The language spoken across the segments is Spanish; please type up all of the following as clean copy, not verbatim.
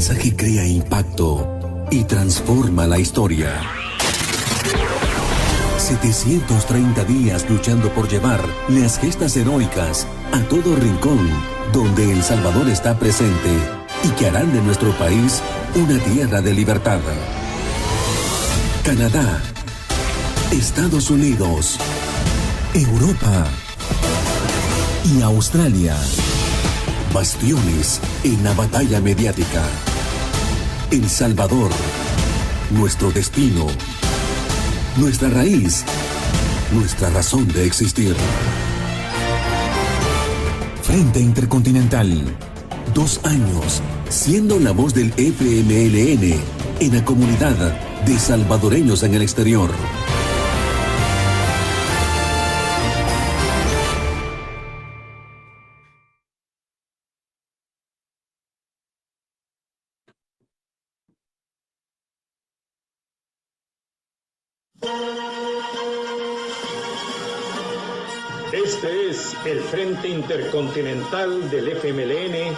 mensaje crea impacto y transforma la historia. 730 días luchando por llevar las gestas heroicas a todo rincón donde El Salvador está presente y que harán de nuestro país una tierra de libertad. Canadá, Estados Unidos, Europa y Australia. Bastiones en la batalla mediática. El Salvador, nuestro destino, nuestra raíz, nuestra razón de existir. Frente Intercontinental, 2 años siendo la voz del FMLN en la comunidad de salvadoreños en el exterior. Este es el Frente Intercontinental del FMLN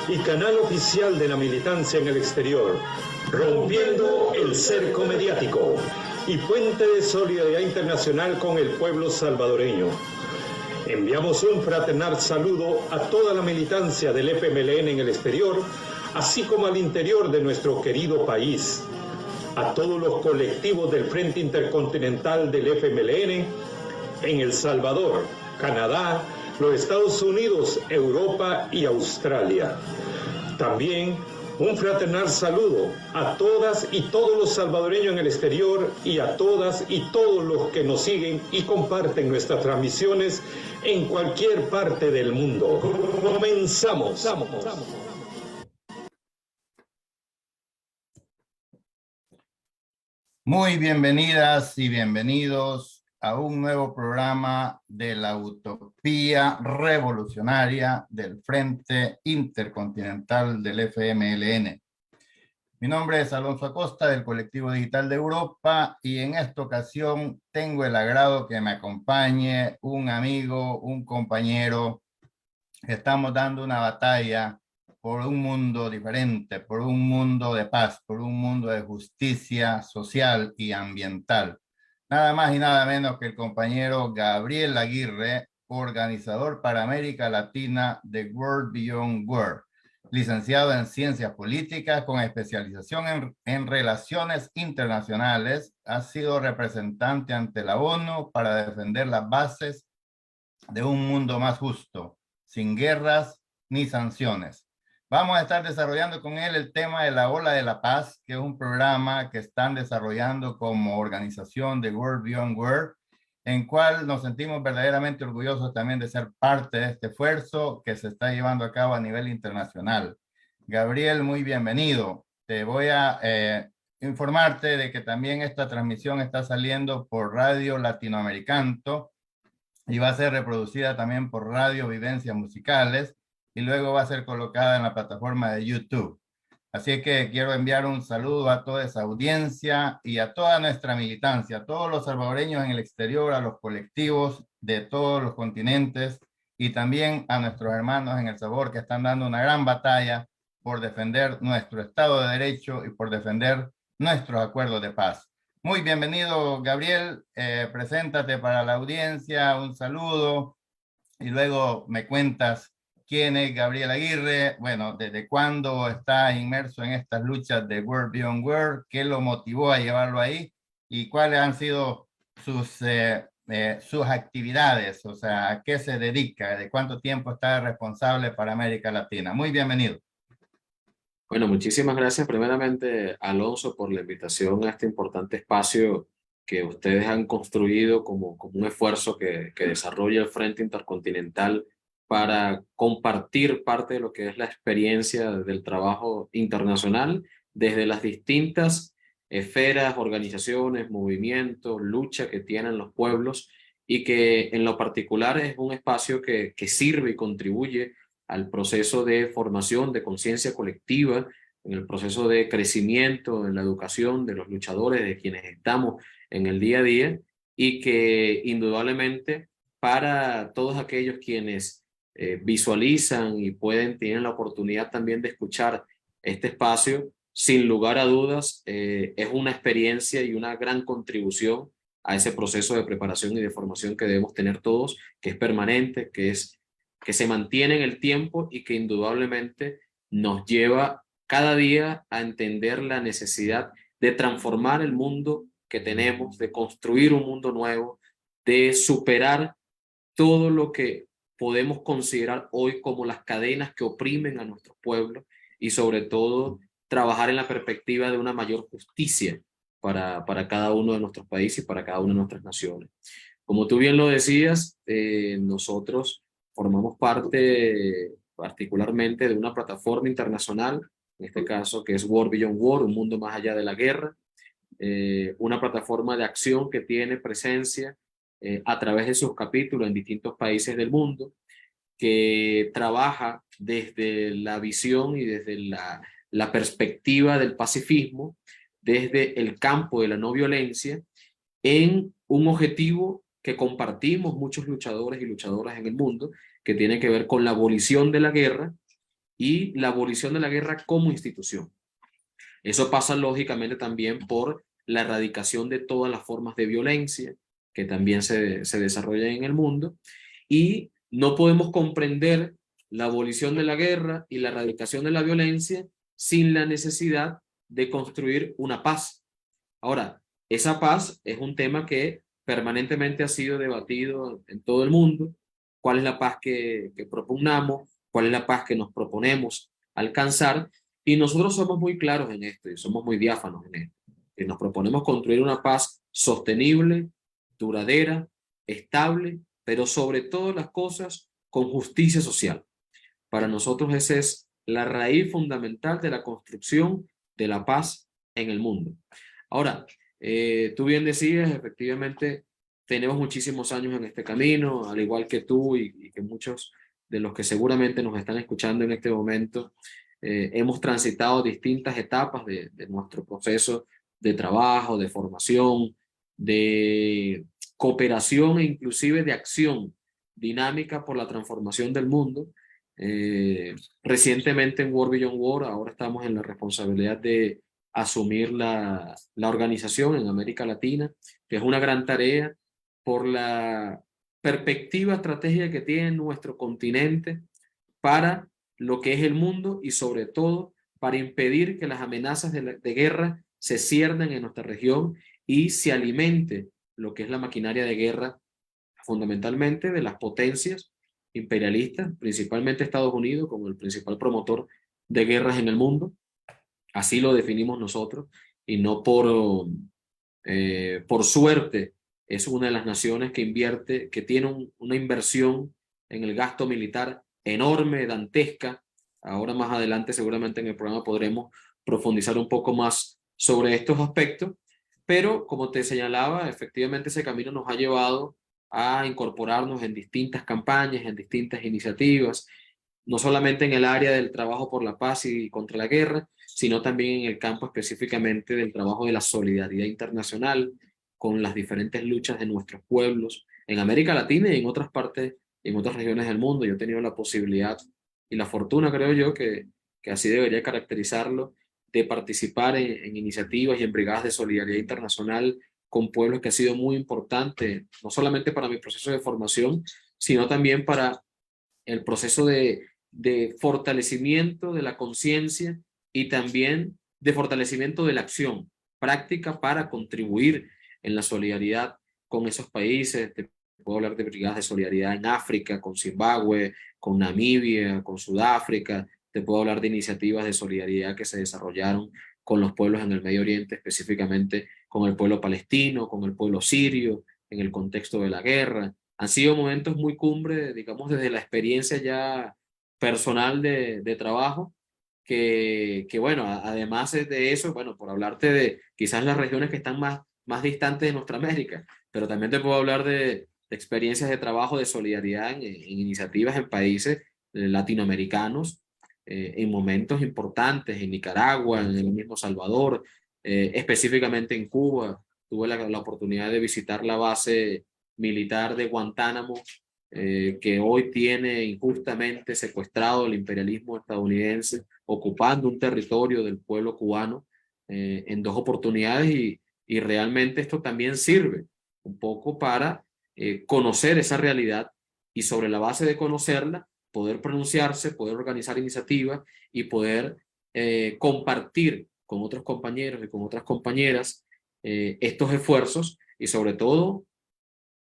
y canal oficial de la militancia en el exterior, rompiendo el cerco mediático y puente de solidaridad internacional con el pueblo salvadoreño. Enviamos un fraternal saludo a toda la militancia del FMLN en el exterior, así como al interior de nuestro querido país, a todos los colectivos del Frente Intercontinental del FMLN en El Salvador, Canadá, los Estados Unidos, Europa y Australia. También un fraternal saludo a todas y todos los salvadoreños en el exterior y a todas y todos los que nos siguen y comparten nuestras transmisiones en cualquier parte del mundo. Comenzamos. Muy bienvenidas y bienvenidos a un nuevo programa de la utopía revolucionaria del Frente Intercontinental del FMLN. Mi nombre es Alonso Acosta del Colectivo Digital de Europa y en esta ocasión tengo el agrado que me acompañe un amigo, un compañero. Estamos dando una batalla por un mundo diferente, por un mundo de paz, por un mundo de justicia social y ambiental. Nada más y nada menos que el compañero Gabriel Aguirre, organizador para América Latina de World Beyond World, licenciado en Ciencias Políticas con especialización en Relaciones Internacionales. Ha sido representante ante la ONU para defender las bases de un mundo más justo, sin guerras ni sanciones. Vamos a estar desarrollando con él el tema de la Ola de la Paz, que es un programa que están desarrollando como organización de World Beyond World, en cual nos sentimos verdaderamente orgullosos también de ser parte de este esfuerzo que se está llevando a cabo a nivel internacional. Gabriel, muy bienvenido. Te voy a informarte de que también esta transmisión está saliendo por Radio Latinoamericanto y va a ser reproducida también por Radio Vivencias Musicales y luego va a ser colocada en la plataforma de YouTube. Así que quiero enviar un saludo a toda esa audiencia y a toda nuestra militancia, a todos los salvadoreños en el exterior, a los colectivos de todos los continentes y también a nuestros hermanos en El Salvador que están dando una gran batalla por defender nuestro Estado de Derecho y por defender nuestros acuerdos de paz. Muy bienvenido, Gabriel. Preséntate para la audiencia, un saludo y luego me cuentas quién es Gabriel Aguirre, bueno, desde cuándo está inmerso en estas luchas de World Beyond World, qué lo motivó a llevarlo ahí y cuáles han sido sus actividades, o sea, a qué se dedica, de cuánto tiempo está responsable para América Latina. Muy bienvenido. Bueno, muchísimas gracias primeramente, Alonso, por la invitación a este importante espacio que ustedes han construido como un esfuerzo que desarrolla el Frente Intercontinental para compartir parte de lo que es la experiencia del trabajo internacional desde las distintas esferas, organizaciones, movimientos, lucha que tienen los pueblos y que en lo particular es un espacio que sirve y contribuye al proceso de formación de conciencia colectiva, en el proceso de crecimiento, en la educación de los luchadores, de quienes estamos en el día a día, y que indudablemente para todos aquellos quienes visualizan y tienen la oportunidad también de escuchar Este espacio, sin lugar a dudas, es una experiencia y una gran contribución a ese proceso de preparación y de formación que debemos tener todos, que es permanente, que se mantiene en el tiempo y que indudablemente nos lleva cada día a entender la necesidad de transformar el mundo que tenemos, de construir un mundo nuevo, de superar todo lo que podemos considerar hoy como las cadenas que oprimen a nuestros pueblos y sobre todo trabajar en la perspectiva de una mayor justicia para cada uno de nuestros países y para cada una de nuestras naciones. Como tú bien lo decías, nosotros formamos parte particularmente de una plataforma internacional, en este caso que es World Beyond War, un mundo más allá de la guerra, una plataforma de acción que tiene presencia a través de sus capítulos en distintos países del mundo, que trabaja desde la visión y desde la perspectiva del pacifismo, desde el campo de la no violencia, en un objetivo que compartimos muchos luchadores y luchadoras en el mundo, que tiene que ver con la abolición de la guerra y la abolición de la guerra como institución. Eso pasa lógicamente también por la erradicación de todas las formas de violencia que también se desarrollan en el mundo, y no podemos comprender la abolición de la guerra y la erradicación de la violencia sin la necesidad de construir una paz. Ahora, esa paz es un tema que permanentemente ha sido debatido en todo el mundo. ¿Cuál es la paz que propugnamos? ¿Cuál es la paz que nos proponemos alcanzar? Y nosotros somos muy claros en esto y somos muy diáfanos en esto. Y nos proponemos construir una paz sostenible, duradera, estable, pero sobre todas las cosas con justicia social. Para nosotros esa es la raíz fundamental de la construcción de la paz en el mundo. Ahora, tú bien decías, efectivamente, tenemos muchísimos años en este camino, al igual que tú y que muchos de los que seguramente nos están escuchando en este momento. Hemos transitado distintas etapas de nuestro proceso de trabajo, de formación, de cooperación e inclusive de acción dinámica por la transformación del mundo. Recientemente en World Beyond War, ahora estamos en la responsabilidad de asumir la organización en América Latina, que es una gran tarea por la perspectiva estratégica que tiene nuestro continente para lo que es el mundo y sobre todo para impedir que las amenazas de guerra se ciernan en nuestra región y se alimente lo que es la maquinaria de guerra fundamentalmente de las potencias imperialistas, principalmente Estados Unidos como el principal promotor de guerras en el mundo. Así lo definimos nosotros y no por suerte. Es una de las naciones que invierte, que tiene una inversión en el gasto militar enorme, dantesca. Ahora más adelante seguramente en el programa podremos profundizar un poco más sobre estos aspectos, pero como te señalaba, efectivamente ese camino nos ha llevado a incorporarnos en distintas campañas, en distintas iniciativas, no solamente en el área del trabajo por la paz y contra la guerra, sino también en el campo específicamente del trabajo de la solidaridad internacional con las diferentes luchas de nuestros pueblos en América Latina y en otras partes, en otras regiones del mundo. Yo he tenido la posibilidad y la fortuna, creo yo, que así debería caracterizarlo, de participar en iniciativas y en brigadas de solidaridad internacional con pueblos, que ha sido muy importante, no solamente para mi proceso de formación, sino también para el proceso de fortalecimiento de la conciencia y también de fortalecimiento de la acción práctica para contribuir en la solidaridad con esos países. Te puedo hablar de brigadas de solidaridad en África, con Zimbabue, con Namibia, con Sudáfrica. Te puedo hablar de iniciativas de solidaridad que se desarrollaron con los pueblos en el Medio Oriente, específicamente con el pueblo palestino, con el pueblo sirio, en el contexto de la guerra. Han sido momentos muy cumbre, digamos, desde la experiencia ya personal de trabajo, que bueno, además de eso, bueno, por hablarte de quizás las regiones que están más distantes de nuestra América, pero también te puedo hablar de experiencias de trabajo, de solidaridad en iniciativas en países latinoamericanos, en momentos importantes, en Nicaragua, en el mismo Salvador, específicamente en Cuba. Tuve la oportunidad de visitar la base militar de Guantánamo que hoy tiene injustamente secuestrado el imperialismo estadounidense, ocupando un territorio del pueblo cubano en dos oportunidades, y realmente esto también sirve un poco para conocer esa realidad y sobre la base de conocerla, poder pronunciarse, poder organizar iniciativas y poder compartir con otros compañeros y con otras compañeras estos esfuerzos y sobre todo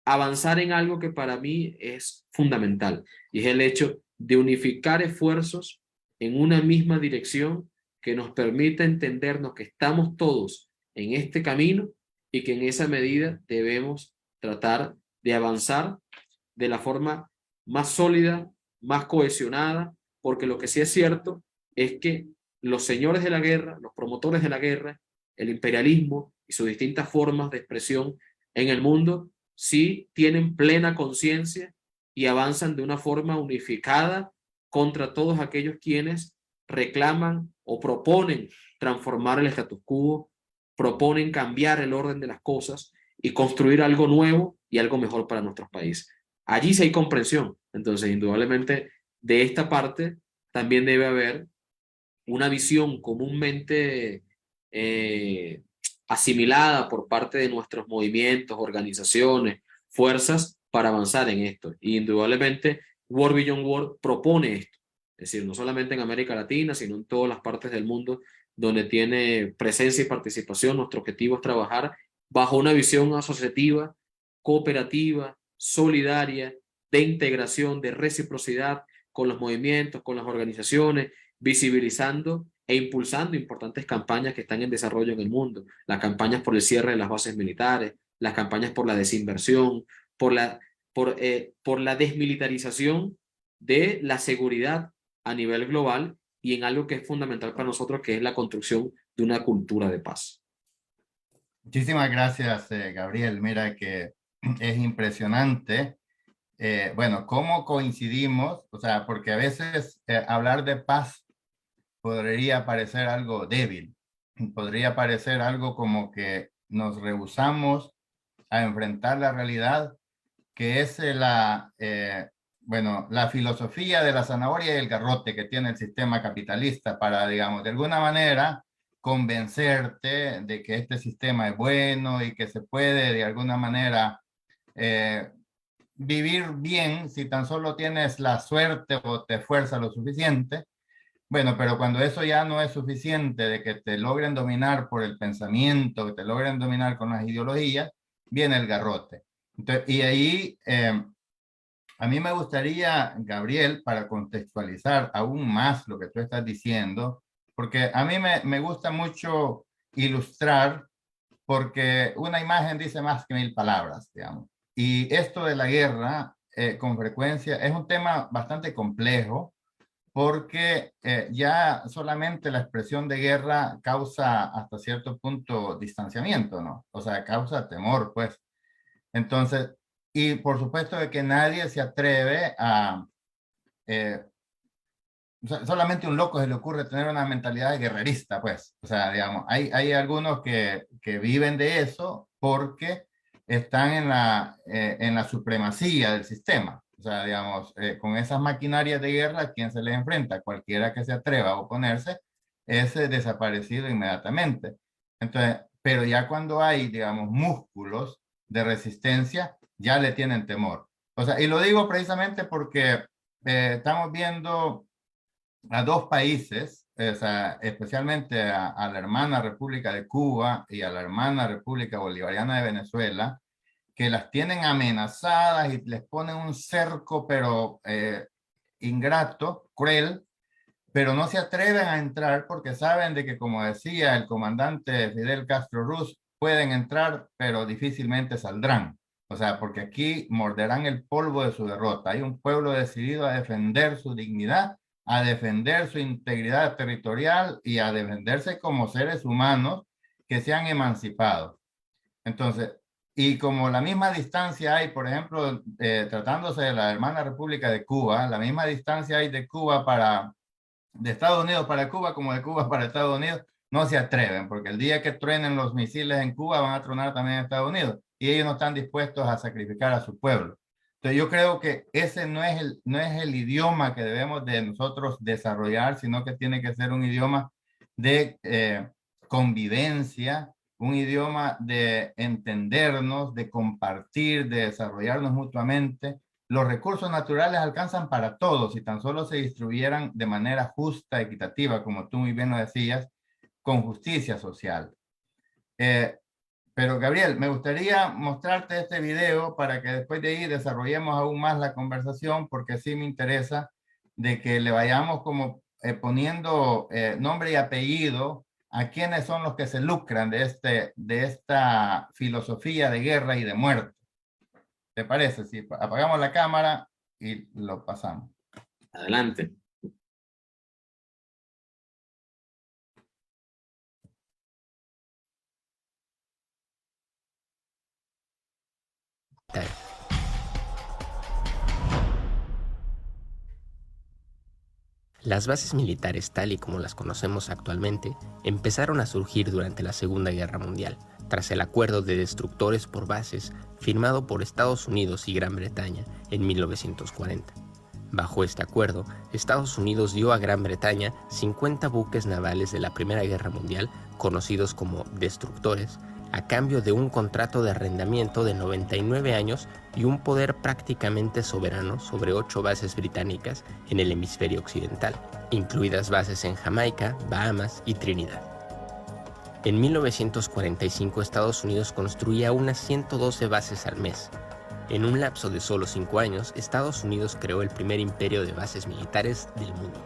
avanzar en algo que para mí es fundamental, y es el hecho de unificar esfuerzos en una misma dirección que nos permita entendernos que estamos todos en este camino y que en esa medida debemos tratar de avanzar de la forma más sólida, más cohesionada, porque lo que sí es cierto es que los señores de la guerra, los promotores de la guerra, el imperialismo y sus distintas formas de expresión en el mundo sí tienen plena conciencia y avanzan de una forma unificada contra todos aquellos quienes reclaman o proponen transformar el status quo, proponen cambiar el orden de las cosas y construir algo nuevo y algo mejor para nuestros países. Allí sí hay comprensión. Entonces, indudablemente, de esta parte también debe haber una visión comúnmente asimilada por parte de nuestros movimientos, organizaciones, fuerzas para avanzar en esto. Y indudablemente, World Beyond World propone esto. Es decir, no solamente en América Latina, sino en todas las partes del mundo donde tiene presencia y participación. Nuestro objetivo es trabajar bajo una visión asociativa, cooperativa, solidaria, de integración, de reciprocidad con los movimientos, con las organizaciones, visibilizando e impulsando importantes campañas que están en desarrollo en el mundo. Las campañas por el cierre de las bases militares, las campañas por la desinversión, por la desmilitarización de la seguridad a nivel global y en algo que es fundamental para nosotros, que es la construcción de una cultura de paz. Muchísimas gracias, Gabriel. Mira que es impresionante, bueno, cómo coincidimos, o sea, porque a veces hablar de paz podría parecer algo débil, podría parecer algo como que nos rehusamos a enfrentar la realidad, que es bueno, la filosofía de la zanahoria y el garrote que tiene el sistema capitalista para, digamos, de alguna manera convencerte de que este sistema es bueno y que se puede de alguna manera vivir bien si tan solo tienes la suerte o te esfuerzas lo suficiente. Bueno, pero cuando eso ya no es suficiente de que te logren dominar por el pensamiento, que te logren dominar con las ideologías, viene el garrote. Entonces, y ahí a mí me gustaría, Gabriel, para contextualizar aún más lo que tú estás diciendo, porque a mí me gusta mucho ilustrar, porque una imagen dice más que 1000 palabras, digamos. Y esto de la guerra, con frecuencia, es un tema bastante complejo, porque ya solamente la expresión de guerra causa hasta cierto punto distanciamiento, ¿no? O sea, causa temor, pues. Entonces, y por supuesto de que nadie se atreve a... solamente un loco se le ocurre tener una mentalidad guerrerista, pues. O sea, digamos, hay algunos que viven de eso porque están en la supremacía del sistema. O sea, digamos, con esas maquinarias de guerra, ¿quién se les enfrenta? Cualquiera que se atreva a oponerse es desaparecido inmediatamente. Entonces, pero ya cuando hay, digamos, músculos de resistencia, ya le tienen temor. O sea, y lo digo precisamente porque estamos viendo a dos países, o sea, especialmente a la hermana República de Cuba y a la hermana República Bolivariana de Venezuela, que las tienen amenazadas y les ponen un cerco, pero ingrato, cruel, pero no se atreven a entrar porque saben de que, como decía el comandante Fidel Castro Ruz, pueden entrar, pero difícilmente saldrán. O sea, porque aquí morderán el polvo de su derrota. Hay un pueblo decidido a defender su dignidad, a defender su integridad territorial y a defenderse como seres humanos que se han emancipado. Entonces, y como la misma distancia hay, por ejemplo, tratándose de la hermana República de Cuba, la misma distancia hay de Cuba de Estados Unidos para Cuba como de Cuba para Estados Unidos, no se atreven, porque el día que truenen los misiles en Cuba van a tronar también en Estados Unidos, y ellos no están dispuestos a sacrificar a su pueblo. Entonces yo creo que ese no es el idioma que debemos de nosotros desarrollar, sino que tiene que ser un idioma de convivencia, un idioma de entendernos, de compartir, de desarrollarnos mutuamente. Los recursos naturales alcanzan para todos si tan solo se distribuyeran de manera justa, equitativa, como tú muy bien lo decías, con justicia social. Pero Gabriel, me gustaría mostrarte este video para que después de ahí desarrollemos aún más la conversación, porque sí me interesa de que le vayamos como poniendo nombre y apellido a quienes son los que se lucran de esta filosofía de guerra y de muerte. ¿Te parece? Si apagamos la cámara y lo pasamos. Adelante. Las bases militares tal y como las conocemos actualmente empezaron a surgir durante la Segunda Guerra Mundial, tras el Acuerdo de Destructores por Bases firmado por Estados Unidos y Gran Bretaña en 1940. Bajo este acuerdo, Estados Unidos dio a Gran Bretaña 50 buques navales de la Primera Guerra Mundial, conocidos como destructores, a cambio de un contrato de arrendamiento de 99 años y un poder prácticamente soberano sobre 8 bases británicas en el hemisferio occidental, incluidas bases en Jamaica, Bahamas y Trinidad. En 1945 Estados Unidos construía unas 112 bases al mes. En un lapso de solo 5 años, Estados Unidos creó el primer imperio de bases militares del mundo.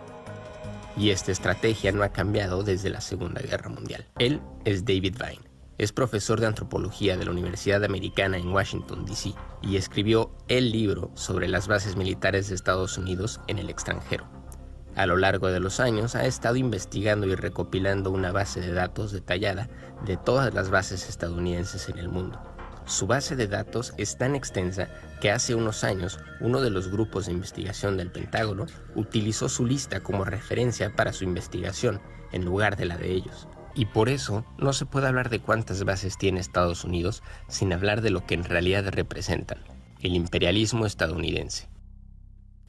Y esta estrategia no ha cambiado desde la Segunda Guerra Mundial. Él es David Vine. Es profesor de antropología de la Universidad Americana en Washington, D.C. y escribió el libro sobre las bases militares de Estados Unidos en el extranjero. A lo largo de los años ha estado investigando y recopilando una base de datos detallada de todas las bases estadounidenses en el mundo. Su base de datos es tan extensa que hace unos años uno de los grupos de investigación del Pentágono utilizó su lista como referencia para su investigación en lugar de la de ellos. Y por eso no se puede hablar de cuántas bases tiene Estados Unidos sin hablar de lo que en realidad representan, el imperialismo estadounidense.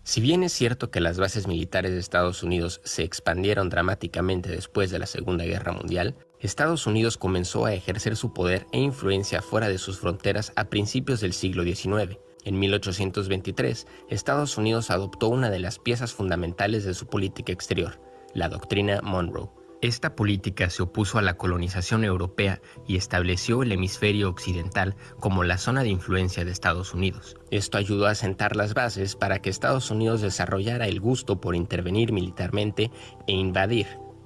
Si bien es cierto que las bases militares de Estados Unidos se expandieron dramáticamente después de la Segunda Guerra Mundial, Estados Unidos comenzó a ejercer su poder e influencia fuera de sus fronteras a principios del siglo XIX. En 1823, Estados Unidos adoptó una de las piezas fundamentales de su política exterior, la Doctrina Monroe. Esta política se opuso a la colonización europea y estableció el hemisferio occidental como la zona de influencia de Estados Unidos. Esto ayudó a sentar las bases para que Estados Unidos desarrollara el gusto por intervenir militarmente e invadir,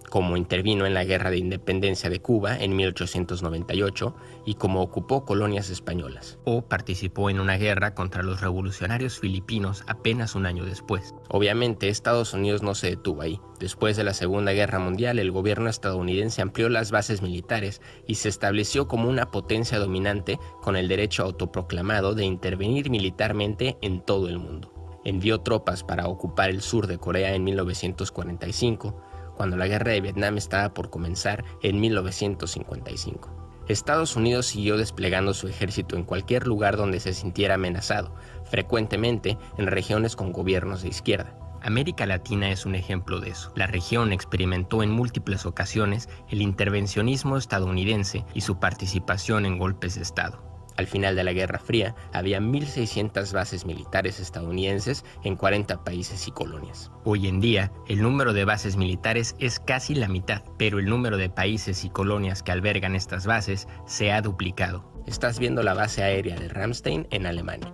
como intervino en la Guerra de Independencia de Cuba en 1898 y como ocupó colonias españolas, o participó en una guerra contra los revolucionarios filipinos apenas un año después. Obviamente, Estados Unidos no se detuvo ahí. Después de la Segunda Guerra Mundial, el gobierno estadounidense amplió las bases militares y se estableció como una potencia dominante con el derecho autoproclamado de intervenir militarmente en todo el mundo. Envió tropas para ocupar el sur de Corea en 1945, cuando la guerra de Vietnam estaba por comenzar en 1955. Estados Unidos siguió desplegando su ejército en cualquier lugar donde se sintiera amenazado, frecuentemente en regiones con gobiernos de izquierda. América Latina es un ejemplo de eso. La región experimentó en múltiples ocasiones el intervencionismo estadounidense y su participación en golpes de Estado. Al final de la Guerra Fría, había 1.600 bases militares estadounidenses en 40 países y colonias. Hoy en día, el número de bases militares es casi la mitad, pero el número de países y colonias que albergan estas bases se ha duplicado. Estás viendo la base aérea de Ramstein en Alemania.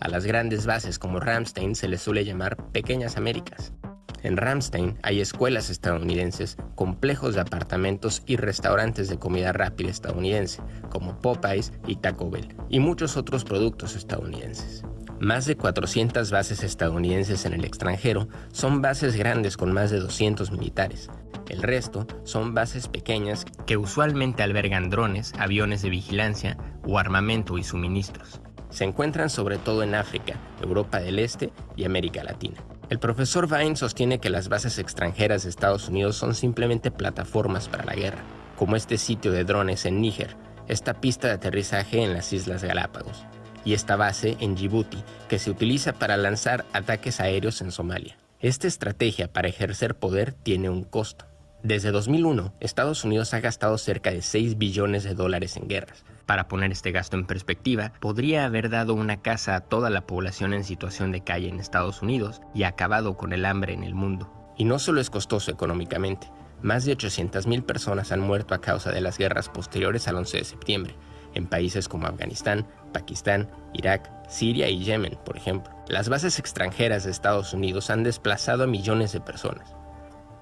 A las grandes bases como Ramstein se les suele llamar pequeñas Américas. En Ramstein hay escuelas estadounidenses, complejos de apartamentos y restaurantes de comida rápida estadounidense, como Popeyes y Taco Bell, y muchos otros productos estadounidenses. Más de 400 bases estadounidenses en el extranjero son bases grandes con más de 200 militares. El resto son bases pequeñas que usualmente albergan drones, aviones de vigilancia o armamento y suministros. Se encuentran sobre todo en África, Europa del Este y América Latina. El profesor Vine sostiene que las bases extranjeras de Estados Unidos son simplemente plataformas para la guerra, como este sitio de drones en Níger, esta pista de aterrizaje en las Islas Galápagos. y esta base en Djibouti, que se utiliza para lanzar ataques aéreos en Somalia. Esta estrategia para ejercer poder tiene un costo. Desde 2001, Estados Unidos ha gastado cerca de $6 billones en guerras. Para poner este gasto en perspectiva, podría haber dado una casa a toda la población en situación de calle en Estados Unidos y acabado con el hambre en el mundo. Y no solo es costoso económicamente, más de 800.000 personas han muerto a causa de las guerras posteriores al 11 de septiembre, en países como Afganistán, Pakistán, Irak, Siria y Yemen, por ejemplo. Las bases extranjeras de Estados Unidos han desplazado a millones de personas.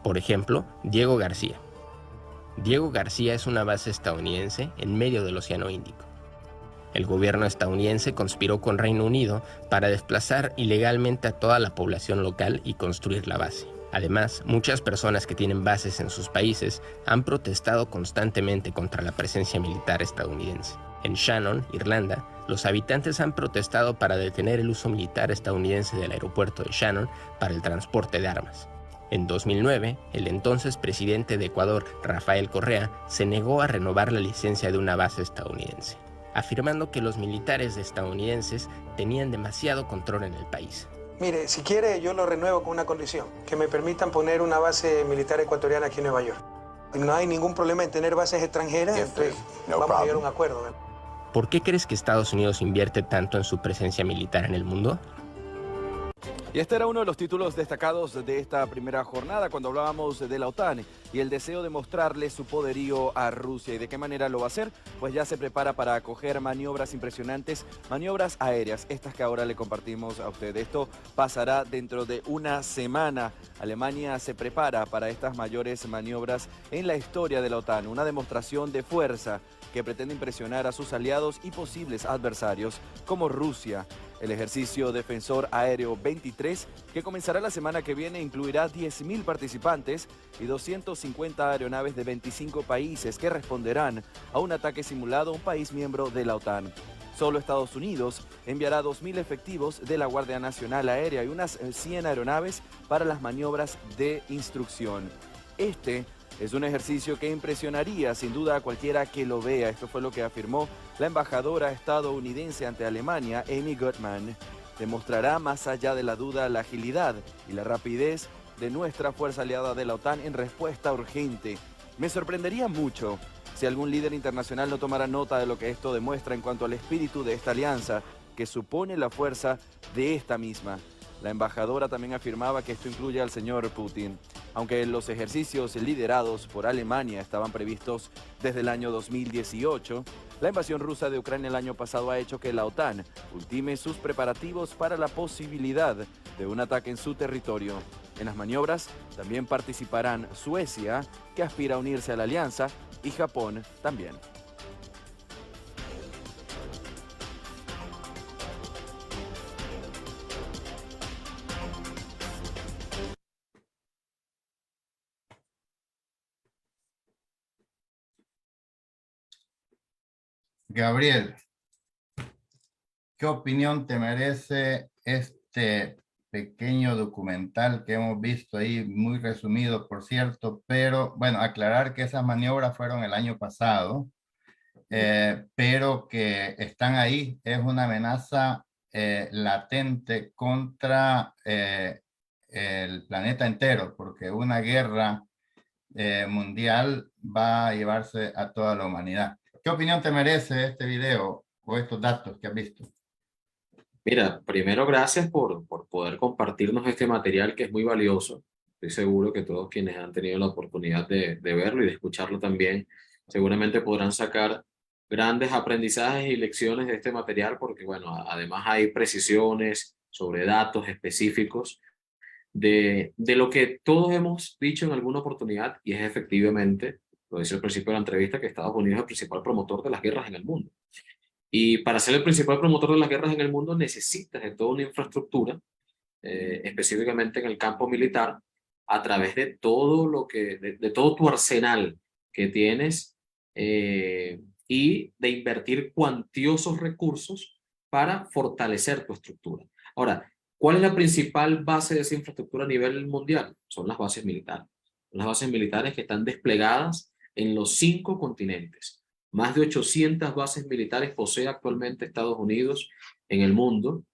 Por ejemplo, Diego García. Diego García es una base estadounidense en medio del Océano Índico. El gobierno estadounidense conspiró con Reino Unido para desplazar ilegalmente a toda la población local y construir la base. Además, muchas personas que tienen bases en sus países han protestado constantemente contra la presencia militar estadounidense. En Shannon, Irlanda, los habitantes han protestado para detener el uso militar estadounidense del aeropuerto de Shannon para el transporte de armas. En 2009, el entonces presidente de Ecuador, Rafael Correa, se negó a renovar la licencia de una base estadounidense, afirmando que los militares estadounidenses tenían demasiado control en el país. Mire, si quiere yo lo renuevo con una condición, que me permitan poner una base militar ecuatoriana aquí en Nueva York. No hay ningún problema en tener bases extranjeras, entonces vamos a llegar a un acuerdo. ¿Por qué crees que Estados Unidos invierte tanto en su presencia militar en el mundo? Y este era uno de los títulos destacados de esta primera jornada cuando hablábamos de la OTAN y el deseo de mostrarle su poderío a Rusia. ¿Y de qué manera lo va a hacer? Pues ya se prepara para acoger maniobras impresionantes, maniobras aéreas, estas que ahora le compartimos a usted. Esto pasará dentro de una semana. Alemania se prepara para estas mayores maniobras en la historia de la OTAN, una demostración de fuerza que pretende impresionar a sus aliados y posibles adversarios como Rusia. El ejercicio Defensor Aéreo 23, que comenzará la semana que viene, incluirá 10.000 participantes y 250 aeronaves de 25 países que responderán a un ataque simulado a un país miembro de la OTAN. Solo Estados Unidos enviará 2.000 efectivos de la Guardia Nacional Aérea y unas 100 aeronaves para las maniobras de instrucción. Este es un ejercicio que impresionaría sin duda a cualquiera que lo vea. Esto fue lo que afirmó la embajadora estadounidense ante Alemania, Amy Goodman. Demostrará más allá de la duda la agilidad y la rapidez de nuestra fuerza aliada de la OTAN en respuesta urgente. Me sorprendería mucho si algún líder internacional no tomara nota de lo que esto demuestra en cuanto al espíritu de esta alianza, que supone la fuerza de esta misma. La embajadora también afirmaba que esto incluye al señor Putin. Aunque los ejercicios liderados por Alemania estaban previstos desde el año 2018, la invasión rusa de Ucrania el año pasado ha hecho que la OTAN ultime sus preparativos para la posibilidad de un ataque en su territorio. En las maniobras también participarán Suecia, que aspira a unirse a la alianza, y Japón también. Gabriel, ¿qué opinión te merece este pequeño documental que hemos visto ahí, muy resumido, por cierto, pero bueno, aclarar que esas maniobras fueron el año pasado, pero que están ahí, es una amenaza latente contra el planeta entero, porque una guerra mundial va a llevarse a toda la humanidad. ¿Qué opinión te merece este video o estos datos que has visto? Mira, primero gracias por poder compartirnos este material que es muy valioso. Estoy seguro que todos quienes han tenido la oportunidad de verlo y de escucharlo también, seguramente podrán sacar grandes aprendizajes y lecciones de este material porque, bueno, además hay precisiones sobre datos específicos de lo que todos hemos dicho en alguna oportunidad y es efectivamente, lo decía al principio de la entrevista, que Estados Unidos es el principal promotor de las guerras en el mundo. Y para ser el principal promotor de las guerras en el mundo necesitas de toda una infraestructura, específicamente en el campo militar, a través de todo lo que, de todo tu arsenal que tienes y de invertir cuantiosos recursos para fortalecer tu estructura. Ahora, ¿cuál es la principal base de esa infraestructura a nivel mundial? Son las bases militares. Las bases militares que están desplegadas en los 5 continentes. Más de 800 bases militares posee actualmente Estados Unidos en el mundo,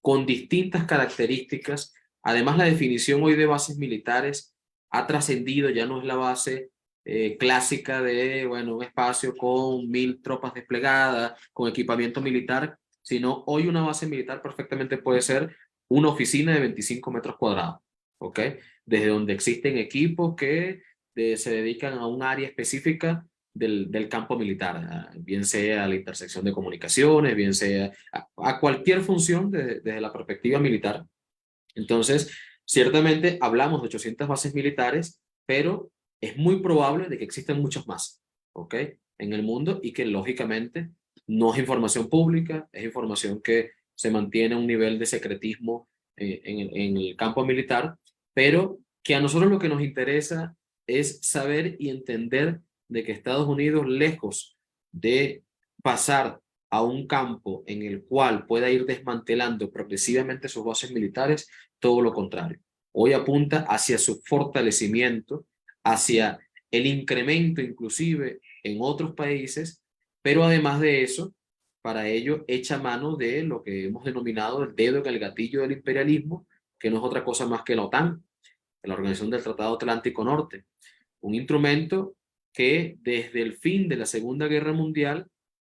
con distintas características. Además, la definición hoy de bases militares ha trascendido, ya no es la base clásica de, bueno, un espacio con 1000 tropas desplegadas, con equipamiento militar, sino hoy una base militar perfectamente puede ser una oficina de 25 metros cuadrados, ¿ok? Desde donde existen equipos que se dedican a un área específica del campo militar, bien sea a la intersección de comunicaciones, bien sea a cualquier función desde la perspectiva militar. Entonces, ciertamente hablamos de 800 bases militares, pero es muy probable de que existan muchas más, ¿ok? En el mundo, y que lógicamente no es información pública, es información que se mantiene a un nivel de secretismo en el campo militar, pero que a nosotros lo que nos interesa es saber y entender de que Estados Unidos, lejos de pasar a un campo en el cual pueda ir desmantelando progresivamente sus bases militares, todo lo contrario. Hoy apunta hacia su fortalecimiento, hacia el incremento inclusive en otros países, pero además de eso, para ello echa mano de lo que hemos denominado el dedo en el gatillo del imperialismo, que no es otra cosa más que la OTAN, la Organización del Tratado Atlántico Norte, un instrumento que desde el fin de la Segunda Guerra Mundial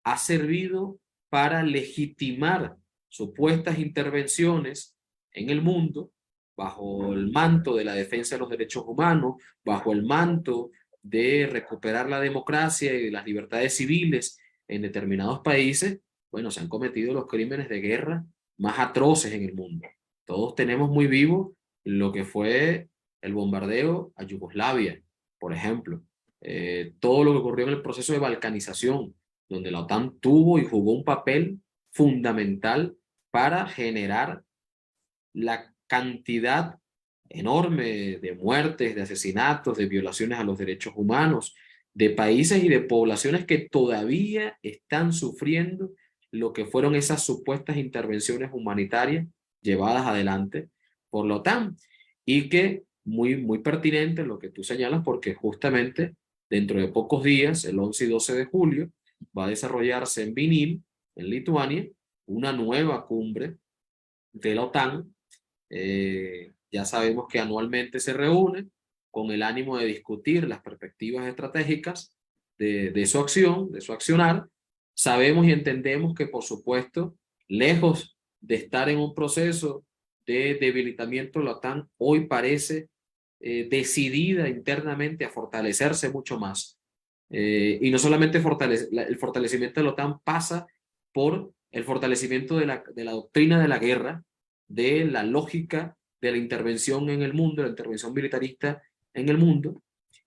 ha servido para legitimar supuestas intervenciones en el mundo bajo el manto de la defensa de los derechos humanos, bajo el manto de recuperar la democracia y las libertades civiles en determinados países. Bueno, se han cometido los crímenes de guerra más atroces en el mundo. Todos tenemos muy vivo lo que fue el bombardeo a Yugoslavia, por ejemplo. Todo lo que ocurrió en el proceso de balcanización, donde la OTAN tuvo y jugó un papel fundamental para generar la cantidad enorme de muertes, de asesinatos, de violaciones a los derechos humanos, de países y de poblaciones que todavía están sufriendo lo que fueron esas supuestas intervenciones humanitarias llevadas adelante por la OTAN. Y que muy pertinente lo que tú señalas, porque justamente dentro de pocos días, el 11 y 12 de julio, va a desarrollarse en Vinil, en Lituania, una nueva cumbre de la OTAN. Ya sabemos que anualmente se reúne con el ánimo de discutir las perspectivas estratégicas de su acción, de su accionar. Sabemos y entendemos que, por supuesto, lejos de estar en un proceso de debilitamiento, la OTAN hoy parece decidida internamente a fortalecerse mucho más. Y no solamente el fortalecimiento de la OTAN pasa por el fortalecimiento de la doctrina de la guerra, de la lógica de la intervención en el mundo, la intervención militarista en el mundo.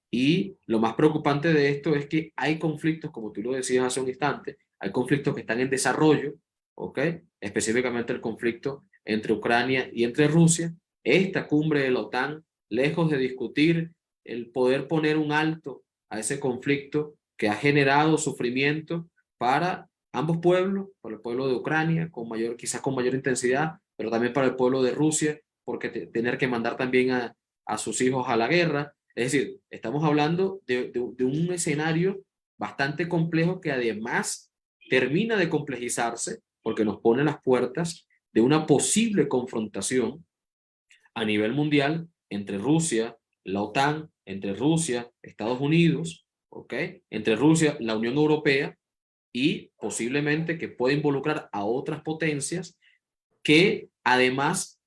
Y lo más preocupante de esto es que hay conflictos, como tú lo decías hace un instante, hay conflictos que están en desarrollo, ¿ok? Específicamente el conflicto entre Ucrania y entre Rusia. Esta cumbre de la OTAN, lejos de discutir el poder poner un alto a ese conflicto que ha generado sufrimiento para ambos pueblos, para el pueblo de Ucrania, quizás con mayor intensidad, pero también para el pueblo de Rusia, porque tener que mandar también a sus hijos a la guerra. Es decir, estamos hablando de un escenario bastante complejo que además termina de complejizarse porque nos pone las puertas de una posible confrontación a nivel mundial entre Rusia, la OTAN, entre Rusia, Estados Unidos, ¿ok? Entre Rusia, la Unión Europea, y posiblemente que pueda involucrar a otras potencias que además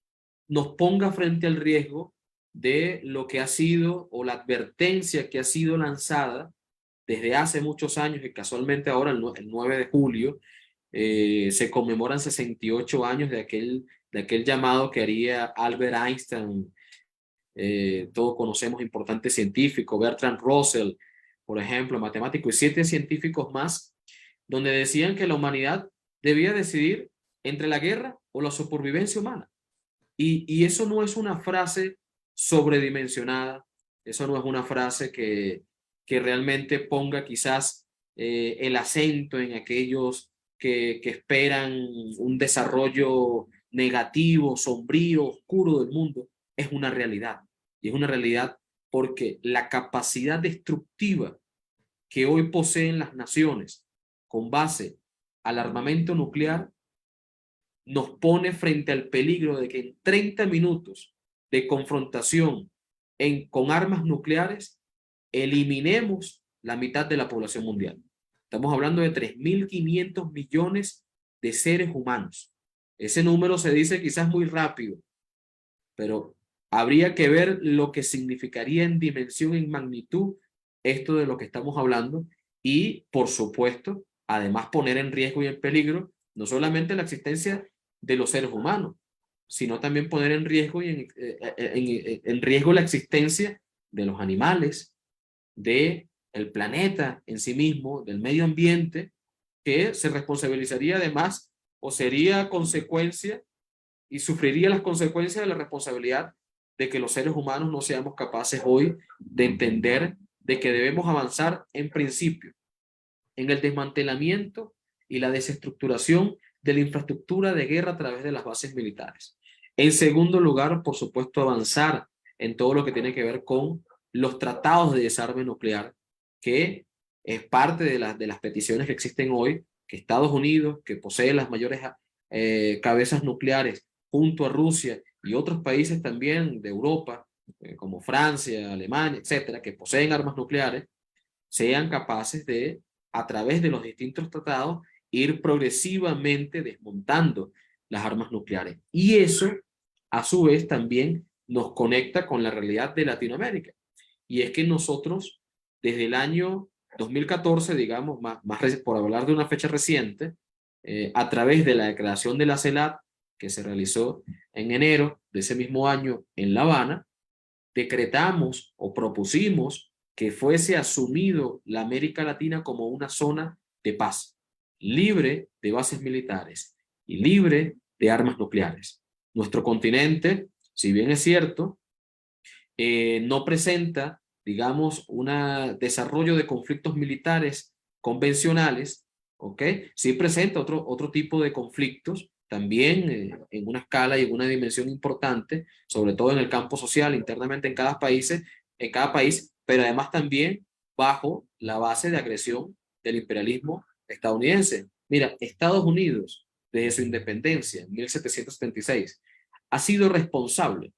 nos ponga frente al riesgo de lo que ha sido, o la advertencia que ha sido lanzada desde hace muchos años, y casualmente ahora el 9 de julio se conmemoran 68 años de aquel llamado que haría Albert Einstein, todos conocemos, importante científico, Bertrand Russell, por ejemplo, matemático, y 7 científicos más, donde decían que la humanidad debía decidir entre la guerra o la supervivencia humana. Y eso no es una frase sobredimensionada, eso no es una frase que realmente ponga quizás el acento en aquellos que esperan un desarrollo negativo, sombrío, oscuro del mundo. Es una realidad. Y es una realidad porque la capacidad destructiva que hoy poseen las naciones con base al armamento nuclear nos pone frente al peligro de que en 30 minutos de confrontación con armas nucleares eliminemos la mitad de la población mundial. Estamos hablando de 3.500 millones de seres humanos. Ese número se dice quizás muy rápido, pero habría que ver lo que significaría en dimensión, en magnitud, esto de lo que estamos hablando y, por supuesto, además poner en riesgo y en peligro no solamente la existencia de los seres humanos, sino también poner en riesgo, en riesgo la existencia de los animales, del planeta en sí mismo, del medio ambiente, que se responsabilizaría además o sería consecuencia y sufriría las consecuencias de la responsabilidad de que los seres humanos no seamos capaces hoy de entender de que debemos avanzar en principio en el desmantelamiento y la desestructuración de la infraestructura de guerra a través de las bases militares. En segundo lugar, por supuesto, avanzar en todo lo que tiene que ver con los tratados de desarme nuclear, que es parte de las peticiones que existen hoy, que Estados Unidos, que posee las mayores cabezas nucleares, junto a Rusia y otros países también de Europa, como Francia, Alemania, etcétera, que poseen armas nucleares, sean capaces de, a través de los distintos tratados, ir progresivamente desmontando las armas nucleares. Y eso, a su vez, también nos conecta con la realidad de Latinoamérica. Y es que nosotros, desde el año 2014, digamos, por hablar de una fecha reciente, a través de la declaración de la CELAC, que se realizó en enero de ese mismo año en La Habana, decretamos o propusimos que fuese asumido la América Latina como una zona de paz, libre de bases militares y libre de armas nucleares. Nuestro continente, si bien es cierto, no presenta, digamos, un desarrollo de conflictos militares convencionales, ¿ok? Sí presenta otro tipo de conflictos, también en una escala y en una dimensión importante, sobre todo en el campo social, internamente en cada país, pero además también bajo la base de agresión del imperialismo estadounidense. Mira, Estados Unidos, desde su independencia en 1776, ha sido responsable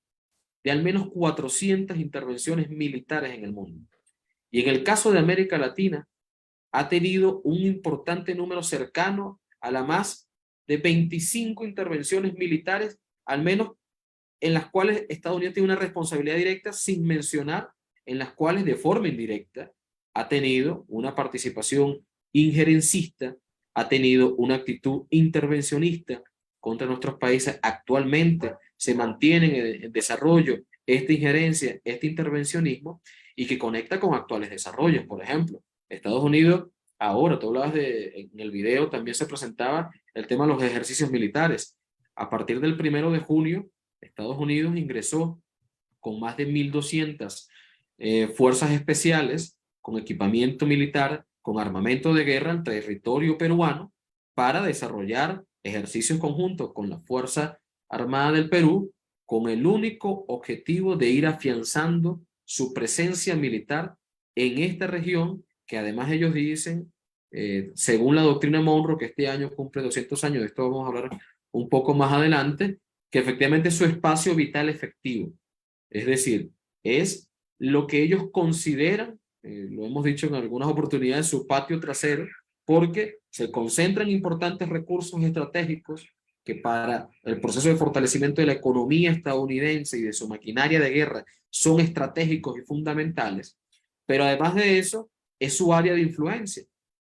de al menos 400 intervenciones militares en el mundo. Y en el caso de América Latina, ha tenido un importante número cercano a la más de 25 intervenciones militares, al menos en las cuales Estados Unidos tiene una responsabilidad directa, sin mencionar en las cuales de forma indirecta ha tenido una participación injerencista, ha tenido una actitud intervencionista contra nuestros países. Actualmente se mantiene en desarrollo esta injerencia, este intervencionismo, y que conecta con actuales desarrollos. Por ejemplo, Estados Unidos, ahora, tú hablabas en el video también se presentaba el tema de los ejercicios militares. A partir del 1 de junio, Estados Unidos ingresó con más de 1.200 fuerzas especiales, con equipamiento militar, con armamento de guerra al territorio peruano, para desarrollar ejercicios conjuntos con la Fuerza Armada del Perú, con el único objetivo de ir afianzando su presencia militar en esta región, que además ellos dicen, según la doctrina Monroe, que este año cumple 200 años, de esto vamos a hablar un poco más adelante, que efectivamente es su espacio vital efectivo. Es decir, es lo que ellos consideran, lo hemos dicho en algunas oportunidades, su patio trasero, porque se concentran importantes recursos estratégicos que para el proceso de fortalecimiento de la economía estadounidense y de su maquinaria de guerra son estratégicos y fundamentales, pero además de eso, es su área de influencia.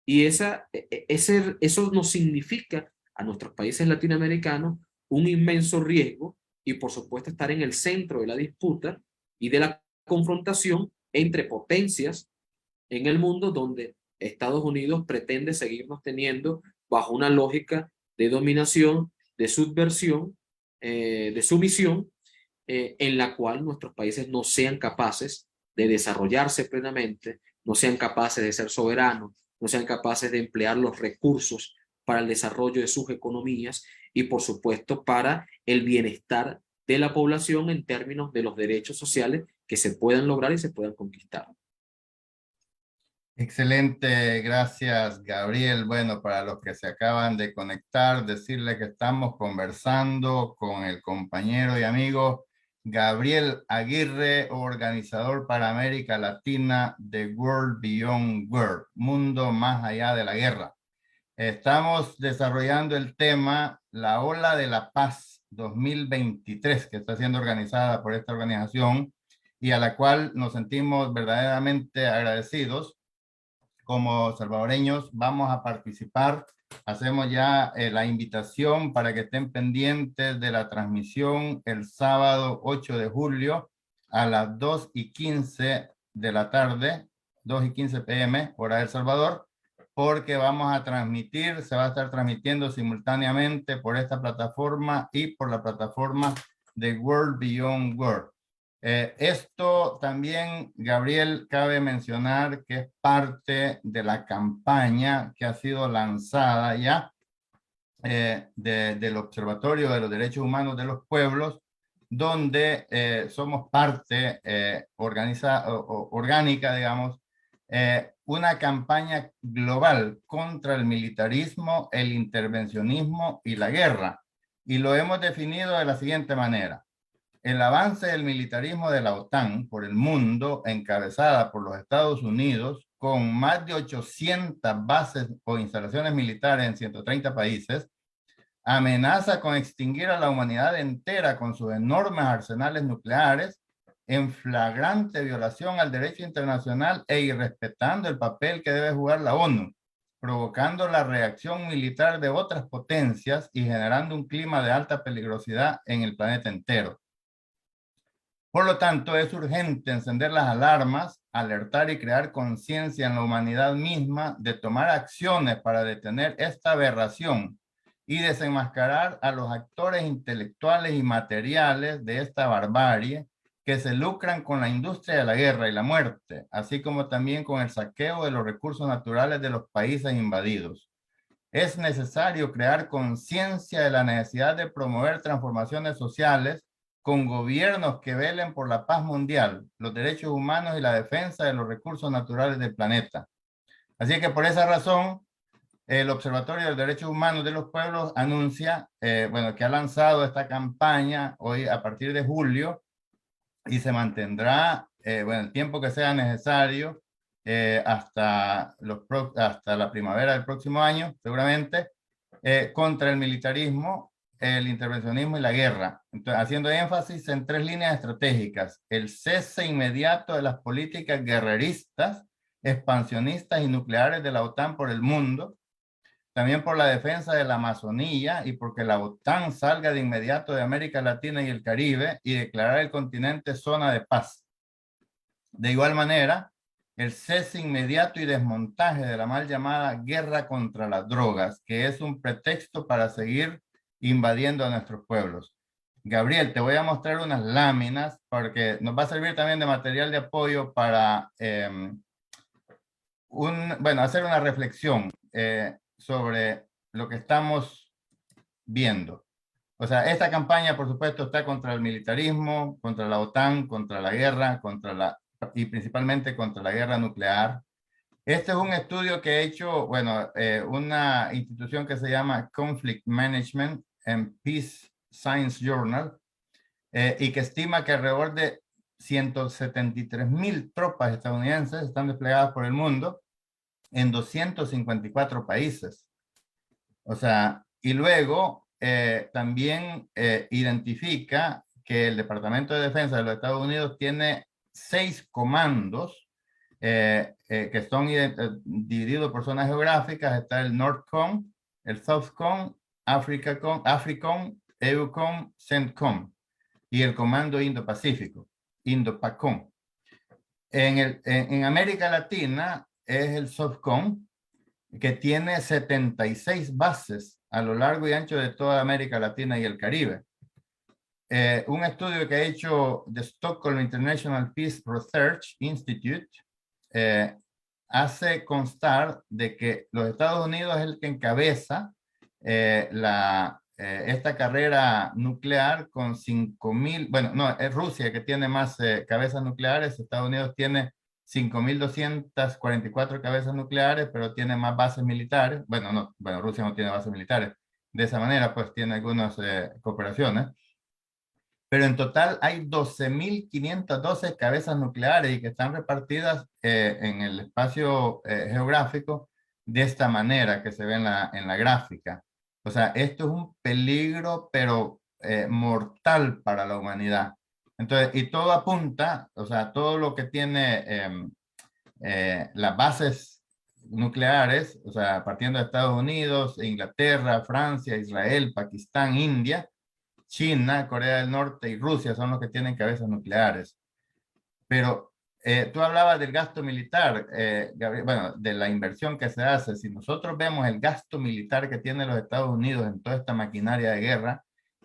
Y eso nos significa a nuestros países latinoamericanos un inmenso riesgo y por supuesto estar en el centro de la disputa y de la confrontación entre potencias en el mundo, donde Estados Unidos pretende seguirnos teniendo bajo una lógica de dominación, de subversión, de sumisión, en la cual nuestros países no sean capaces de desarrollarse plenamente, no sean capaces de ser soberanos, no sean capaces de emplear los recursos para el desarrollo de sus economías y, por supuesto, para el bienestar de la población en términos de los derechos sociales que se puedan lograr y se puedan conquistar. Excelente, gracias Gabriel. Bueno, para los que se acaban de conectar, decirle que estamos conversando con el compañero y amigo Gabriel Aguirre, organizador para América Latina de World Beyond War, Mundo Más Allá de la Guerra. Estamos desarrollando el tema La Ola de la Paz 2023, que está siendo organizada por esta organización y a la cual nos sentimos verdaderamente agradecidos. Como salvadoreños vamos a participar. Hacemos ya la invitación para que estén pendientes de la transmisión el sábado 8 de julio a las 2:15 de la tarde, 2:15 p.m., hora de El Salvador, porque vamos a transmitir, se va a estar transmitiendo simultáneamente por esta plataforma y por la plataforma de World Beyond War. Esto también, Gabriel, cabe mencionar que es parte de la campaña que ha sido lanzada ya del Observatorio de los Derechos Humanos de los Pueblos, donde somos parte orgánica, digamos, una campaña global contra el militarismo, el intervencionismo y la guerra. Y lo hemos definido de la siguiente manera. El avance del militarismo de la OTAN por el mundo, encabezada por los Estados Unidos, con más de 800 bases o instalaciones militares en 130 países, amenaza con extinguir a la humanidad entera con sus enormes arsenales nucleares, en flagrante violación al derecho internacional e irrespetando el papel que debe jugar la ONU, provocando la reacción militar de otras potencias y generando un clima de alta peligrosidad en el planeta entero. Por lo tanto, es urgente encender las alarmas, alertar y crear conciencia en la humanidad misma de tomar acciones para detener esta aberración y desenmascarar a los actores intelectuales y materiales de esta barbarie que se lucran con la industria de la guerra y la muerte, así como también con el saqueo de los recursos naturales de los países invadidos. Es necesario crear conciencia de la necesidad de promover transformaciones sociales con gobiernos que velen por la paz mundial, los derechos humanos y la defensa de los recursos naturales del planeta. Así que por esa razón, el Observatorio de los Derechos Humanos de los Pueblos anuncia, que ha lanzado esta campaña hoy a partir de julio y se mantendrá, el tiempo que sea necesario hasta la primavera del próximo año, seguramente, contra el militarismo, el intervencionismo y la guerra. Entonces, haciendo énfasis en 3 líneas estratégicas: el cese inmediato de las políticas guerreristas, expansionistas y nucleares de la OTAN por el mundo, también por la defensa de la Amazonía y porque la OTAN salga de inmediato de América Latina y el Caribe y declarar el continente zona de paz. De igual manera, el cese inmediato y desmontaje de la mal llamada guerra contra las drogas, que es un pretexto para seguir invadiendo a nuestros pueblos. Gabriel, te voy a mostrar unas láminas porque nos va a servir también de material de apoyo para hacer una reflexión sobre lo que estamos viendo. O sea, esta campaña, por supuesto, está contra el militarismo, contra la OTAN, contra la guerra, y principalmente contra la guerra nuclear. Este es un estudio que ha hecho, una institución que se llama Conflict Management and Peace Science Journal, y que estima que alrededor de 173,000 tropas estadounidenses están desplegadas por el mundo en 254 países. O sea, y luego también identifica que el Departamento de Defensa de los Estados Unidos tiene 6 comandos que son divididos por zonas geográficas. Está el NORTHCOM, el SOUTHCOM, AFRICOM, EUCOM, CENTCOM y el Comando Indo-Pacífico, INDOPACOM. En América Latina es el SOFCOM, que tiene 76 bases a lo largo y ancho de toda América Latina y el Caribe. Un estudio que ha hecho the Stockholm International Peace Research Institute hace constar de que los Estados Unidos es el que encabeza esta carrera nuclear con 5,000, es Rusia que tiene más cabezas nucleares. Estados Unidos tiene 5.244 cabezas nucleares, pero tiene más bases militares. Bueno, no, bueno, Rusia no tiene bases militares. De esa manera, pues tiene algunas cooperaciones. Pero en total hay 12.512 cabezas nucleares y que están repartidas en el espacio geográfico de esta manera que se ve en la gráfica. O sea, esto es un peligro, pero mortal para la humanidad. Entonces, y todo apunta, o sea, todo lo que tiene las bases nucleares, o sea, partiendo de Estados Unidos, Inglaterra, Francia, Israel, Pakistán, India, China, Corea del Norte y Rusia son los que tienen cabezas nucleares. Pero tú hablabas del gasto militar, Gabriel, bueno, de la inversión que se hace. Si nosotros vemos el gasto militar que tienen los Estados Unidos en toda esta maquinaria de guerra,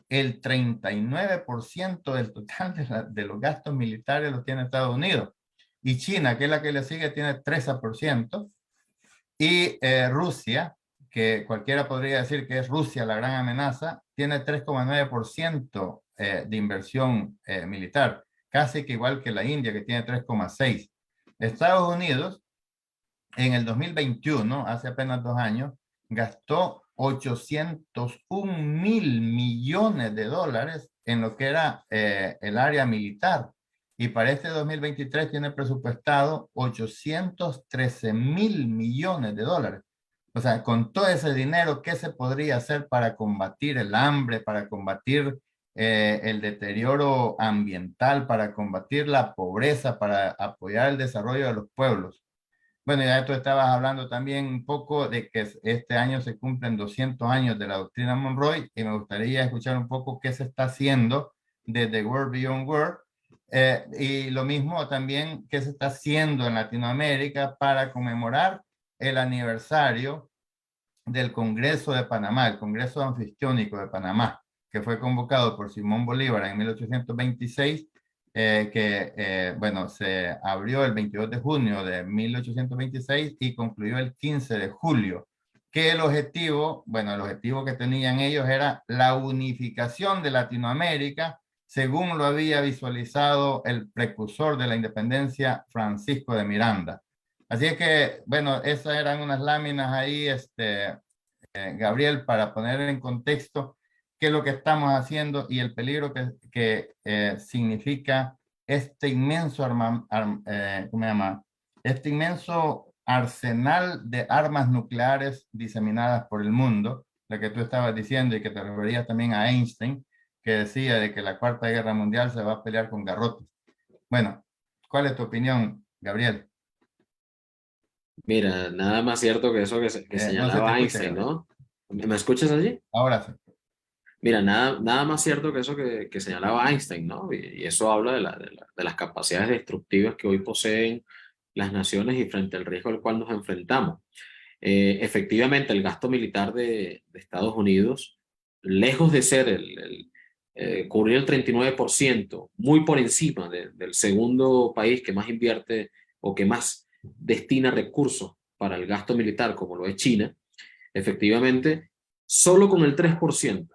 el 39% del total de los gastos militares los tiene Estados Unidos. Y China, que es la que le sigue, tiene 13%. Y Rusia, que cualquiera podría decir que es Rusia la gran amenaza, tiene 3,9% de inversión militar, casi que igual que la India, que tiene 3,6%. Estados Unidos, en el 2021, hace apenas 2 años, gastó 801.000 millones de dólares en lo que era el área militar. Y para este 2023 tiene presupuestado 813.000 millones de dólares. O sea, con todo ese dinero, ¿qué se podría hacer para combatir el hambre, para combatir el deterioro ambiental, para combatir la pobreza, para apoyar el desarrollo de los pueblos? Bueno, ya tú estabas hablando también un poco de que este año se cumplen 200 años de la doctrina Monroe y me gustaría escuchar un poco qué se está haciendo desde World Beyond World y lo mismo también qué se está haciendo en Latinoamérica para conmemorar el aniversario del Congreso de Panamá, el Congreso Anfitriónico de Panamá, que fue convocado por Simón Bolívar en 1826, bueno, se abrió el 22 de junio de 1826 y concluyó el 15 de julio. Que el objetivo, bueno, el objetivo que tenían ellos era la unificación de Latinoamérica, según lo había visualizado el precursor de la independencia, Francisco de Miranda. Así es que, bueno, esas eran unas láminas ahí, Gabriel, para poner en contexto qué es lo que estamos haciendo y el peligro que significa este inmenso este inmenso arsenal de armas nucleares diseminadas por el mundo, lo que tú estabas diciendo y que te referías también a Einstein, que decía de que la Cuarta Guerra Mundial se va a pelear con garrotes. Bueno, ¿cuál es tu opinión, Gabriel? Mira, nada más cierto que eso que señalaba no Einstein, ¿no? ¿Me escuchas allí? Ahora sí. Mira, nada más cierto que eso que señalaba Einstein, ¿no? Y eso habla de las capacidades destructivas que hoy poseen las naciones y frente al riesgo al cual nos enfrentamos. Efectivamente, el gasto militar de Estados Unidos, lejos de ser cubrir el 39%, muy por encima del segundo país que más invierte o que más destina recursos para el gasto militar, como lo es China, efectivamente, solo con el 3%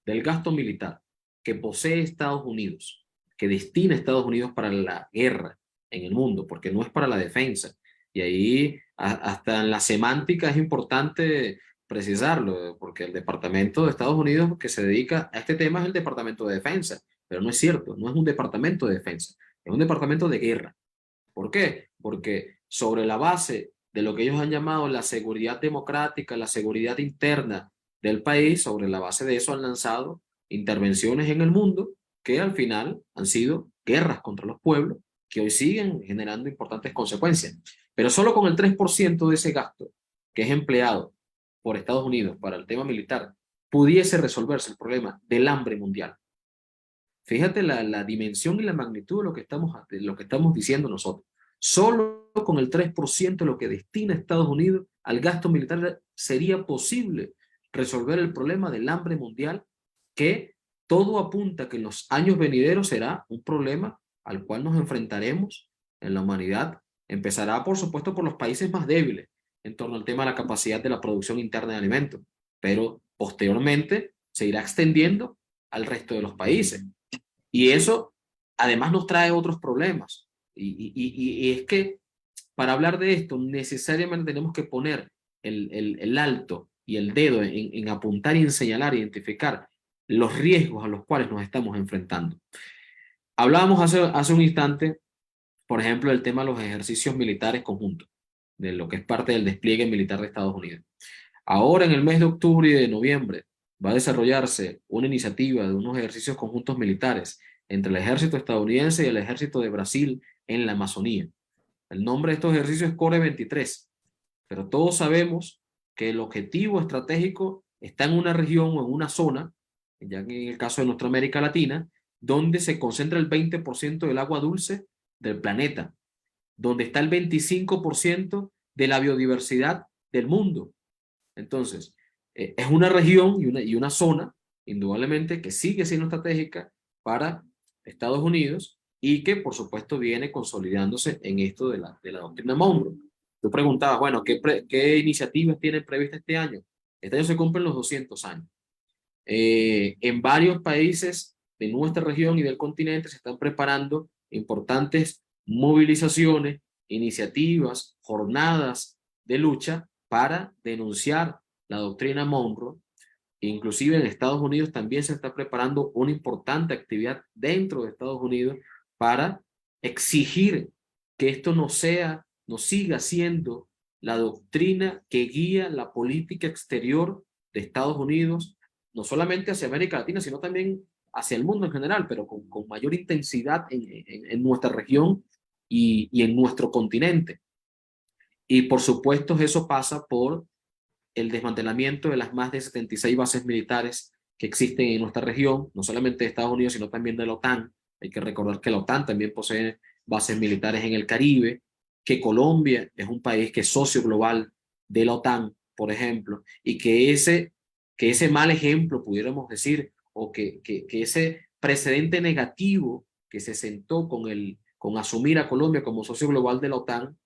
del gasto militar que posee Estados Unidos, que destina Estados Unidos para la guerra en el mundo, porque no es para la defensa. Y ahí, hasta en la semántica es importante precisarlo, porque el Departamento de Estados Unidos que se dedica a este tema es el Departamento de Defensa, pero no es cierto, no es un Departamento de Defensa, es un Departamento de Guerra. ¿Por qué? Porque sobre la base de lo que ellos han llamado la seguridad democrática, la seguridad interna del país, sobre la base de eso han lanzado intervenciones en el mundo que al final han sido guerras contra los pueblos que hoy siguen generando importantes consecuencias. Pero solo con el 3% de ese gasto que es empleado por Estados Unidos para el tema militar, pudiese resolverse el problema del hambre mundial. Fíjate la dimensión y la magnitud de lo que estamos diciendo nosotros. Solo con el 3% de lo que destina Estados Unidos al gasto militar sería posible resolver el problema del hambre mundial, que todo apunta que en los años venideros será un problema al cual nos enfrentaremos en la humanidad. Empezará, por supuesto, por los países más débiles en torno al tema de la capacidad de la producción interna de alimentos, pero posteriormente se irá extendiendo al resto de los países. Y eso además nos trae otros problemas. Y es que para hablar de esto, necesariamente tenemos que poner el alto y el dedo en apuntar y en señalar, identificar los riesgos a los cuales nos estamos enfrentando. Hablábamos hace un instante, por ejemplo, del tema de los ejercicios militares conjuntos, de lo que es parte del despliegue militar de Estados Unidos. Ahora, en el mes de octubre y de noviembre, va a desarrollarse una iniciativa de unos ejercicios conjuntos militares entre el ejército estadounidense y el ejército de Brasil en la Amazonía. El nombre de estos ejercicios es Core 23, pero todos sabemos que el objetivo estratégico está en una región o en una zona, ya en el caso de nuestra América Latina, donde se concentra el 20% del agua dulce del planeta, donde está el 25% de la biodiversidad del mundo. Entonces, es una región y una zona, indudablemente, que sigue siendo estratégica para Estados Unidos y que, por supuesto, viene consolidándose en esto de la doctrina Monroe. Tú preguntabas, bueno, ¿qué iniciativas tienen previstas este año? Este año se cumplen los 200 años. En varios países de nuestra región y del continente se están preparando importantes movilizaciones, iniciativas, jornadas de lucha para denunciar la doctrina Monroe. Inclusive en Estados Unidos también se está preparando una importante actividad dentro de Estados Unidos para exigir que esto no siga siendo la doctrina que guía la política exterior de Estados Unidos, no solamente hacia América Latina, sino también hacia el mundo en general, pero con mayor intensidad en nuestra región y en nuestro continente. Y por supuesto eso pasa por el desmantelamiento de las más de 76 bases militares que existen en nuestra región, no solamente de Estados Unidos, sino también de la OTAN. Hay que recordar que la OTAN también posee bases militares en el Caribe, que Colombia es un país que es socio global de la OTAN, por ejemplo, y que ese mal ejemplo, pudiéramos decir, o que ese precedente negativo que se sentó con asumir a Colombia como socio global de la OTAN,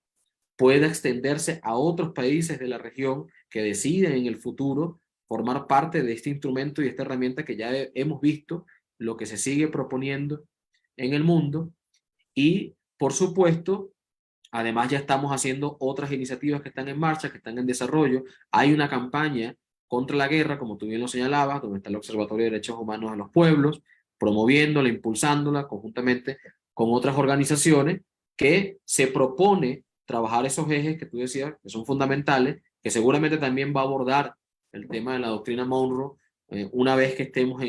pueda extenderse a otros países de la región que deciden en el futuro formar parte de este instrumento y esta herramienta que ya hemos visto, lo que se sigue proponiendo en el mundo. Y, por supuesto, además ya estamos haciendo otras iniciativas que están en marcha, que están en desarrollo. Hay una campaña contra la guerra, como tú bien lo señalabas, donde está el Observatorio de Derechos Humanos de los Pueblos, promoviéndola, impulsándola conjuntamente con otras organizaciones que se propone trabajar esos ejes que tú decías, que son fundamentales, que seguramente también va a abordar el tema de la doctrina Monroe una vez que estemos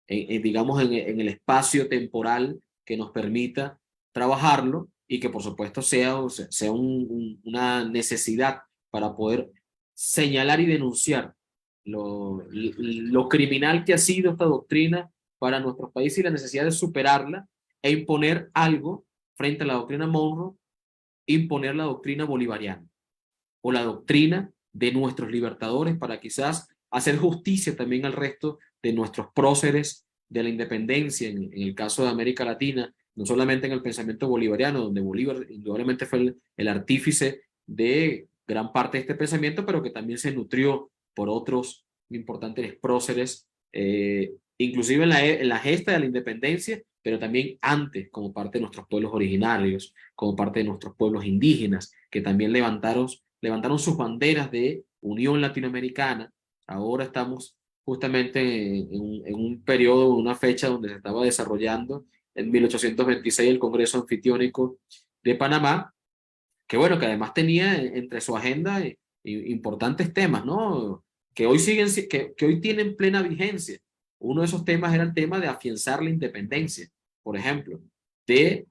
digamos, en el espacio temporal que nos permita trabajarlo y que por supuesto sea una necesidad para poder señalar y denunciar lo criminal que ha sido esta doctrina para nuestros países y la necesidad de superarla e imponer algo frente a la doctrina Monroe, imponer la doctrina bolivariana o la doctrina de nuestros libertadores para quizás hacer justicia también al resto de nuestros próceres de la independencia en el caso de América Latina, no solamente en el pensamiento bolivariano, donde Bolívar indudablemente fue el artífice de gran parte de este pensamiento, pero que también se nutrió por otros importantes próceres, inclusive en la gesta de la independencia, pero también antes como parte de nuestros pueblos originarios, como parte de nuestros pueblos indígenas, que también levantaron sus banderas de unión latinoamericana. Ahora estamos justamente en un periodo, una fecha donde se estaba desarrollando en 1826 el Congreso Anfitriónico de Panamá, que bueno, que además tenía entre su agenda importantes temas, ¿no? Que hoy que hoy tienen plena vigencia. Uno de esos temas era el tema de afianzar la independencia, por ejemplo, de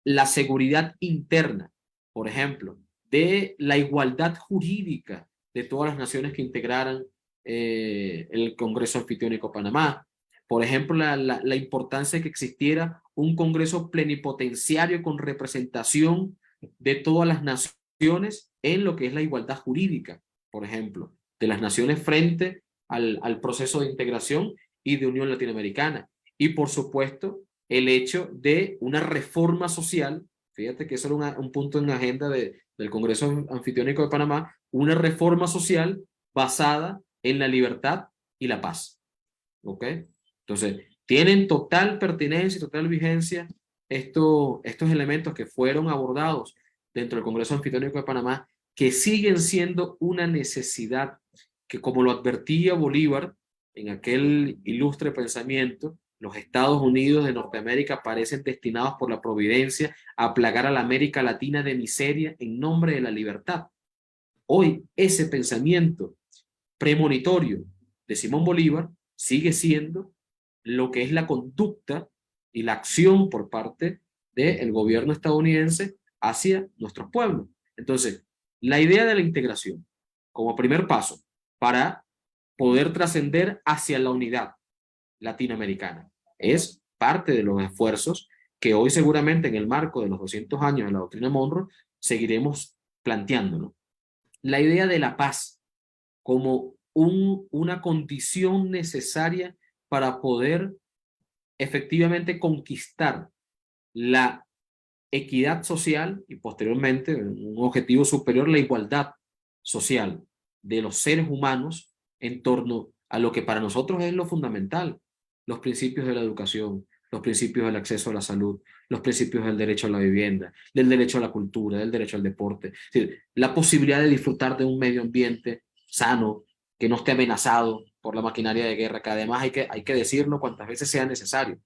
la seguridad interna, por ejemplo, de la igualdad jurídica de todas las naciones que integraran el Congreso Anfitriónico Panamá. Por ejemplo, la importancia de que existiera un Congreso plenipotenciario con representación de todas las naciones en lo que es la igualdad jurídica, por ejemplo, de las naciones frente al proceso de integración y de unión latinoamericana. Y por supuesto, el hecho de una reforma social, fíjate que eso era un punto en la agenda del Congreso Anfitriónico de Panamá, una reforma social basada en la libertad y la paz. ¿Ok? Entonces, tienen total pertinencia y total vigencia estos elementos que fueron abordados dentro del Congreso Anfitriónico de Panamá, que siguen siendo una necesidad que, como lo advertía Bolívar en aquel ilustre pensamiento, los Estados Unidos de Norteamérica parecen destinados por la providencia a plagar a la América Latina de miseria en nombre de la libertad. Hoy ese pensamiento premonitorio de Simón Bolívar sigue siendo lo que es la conducta y la acción por parte del gobierno estadounidense hacia nuestros pueblos. Entonces, la idea de la integración como primer paso para poder trascender hacia la unidad latinoamericana es parte de los esfuerzos que hoy seguramente en el marco de los 200 años de la doctrina Monroe seguiremos planteándonos. La idea de la paz como una condición necesaria para poder efectivamente conquistar la equidad social y posteriormente un objetivo superior, la igualdad social de los seres humanos en torno a lo que para nosotros es lo fundamental, los principios de la educación, los principios del acceso a la salud, los principios del derecho a la vivienda, del derecho a la cultura, del derecho al deporte, es decir, la posibilidad de disfrutar de un medio ambiente sano, que no esté amenazado por la maquinaria de guerra, que además hay que decirlo cuantas veces sea necesario.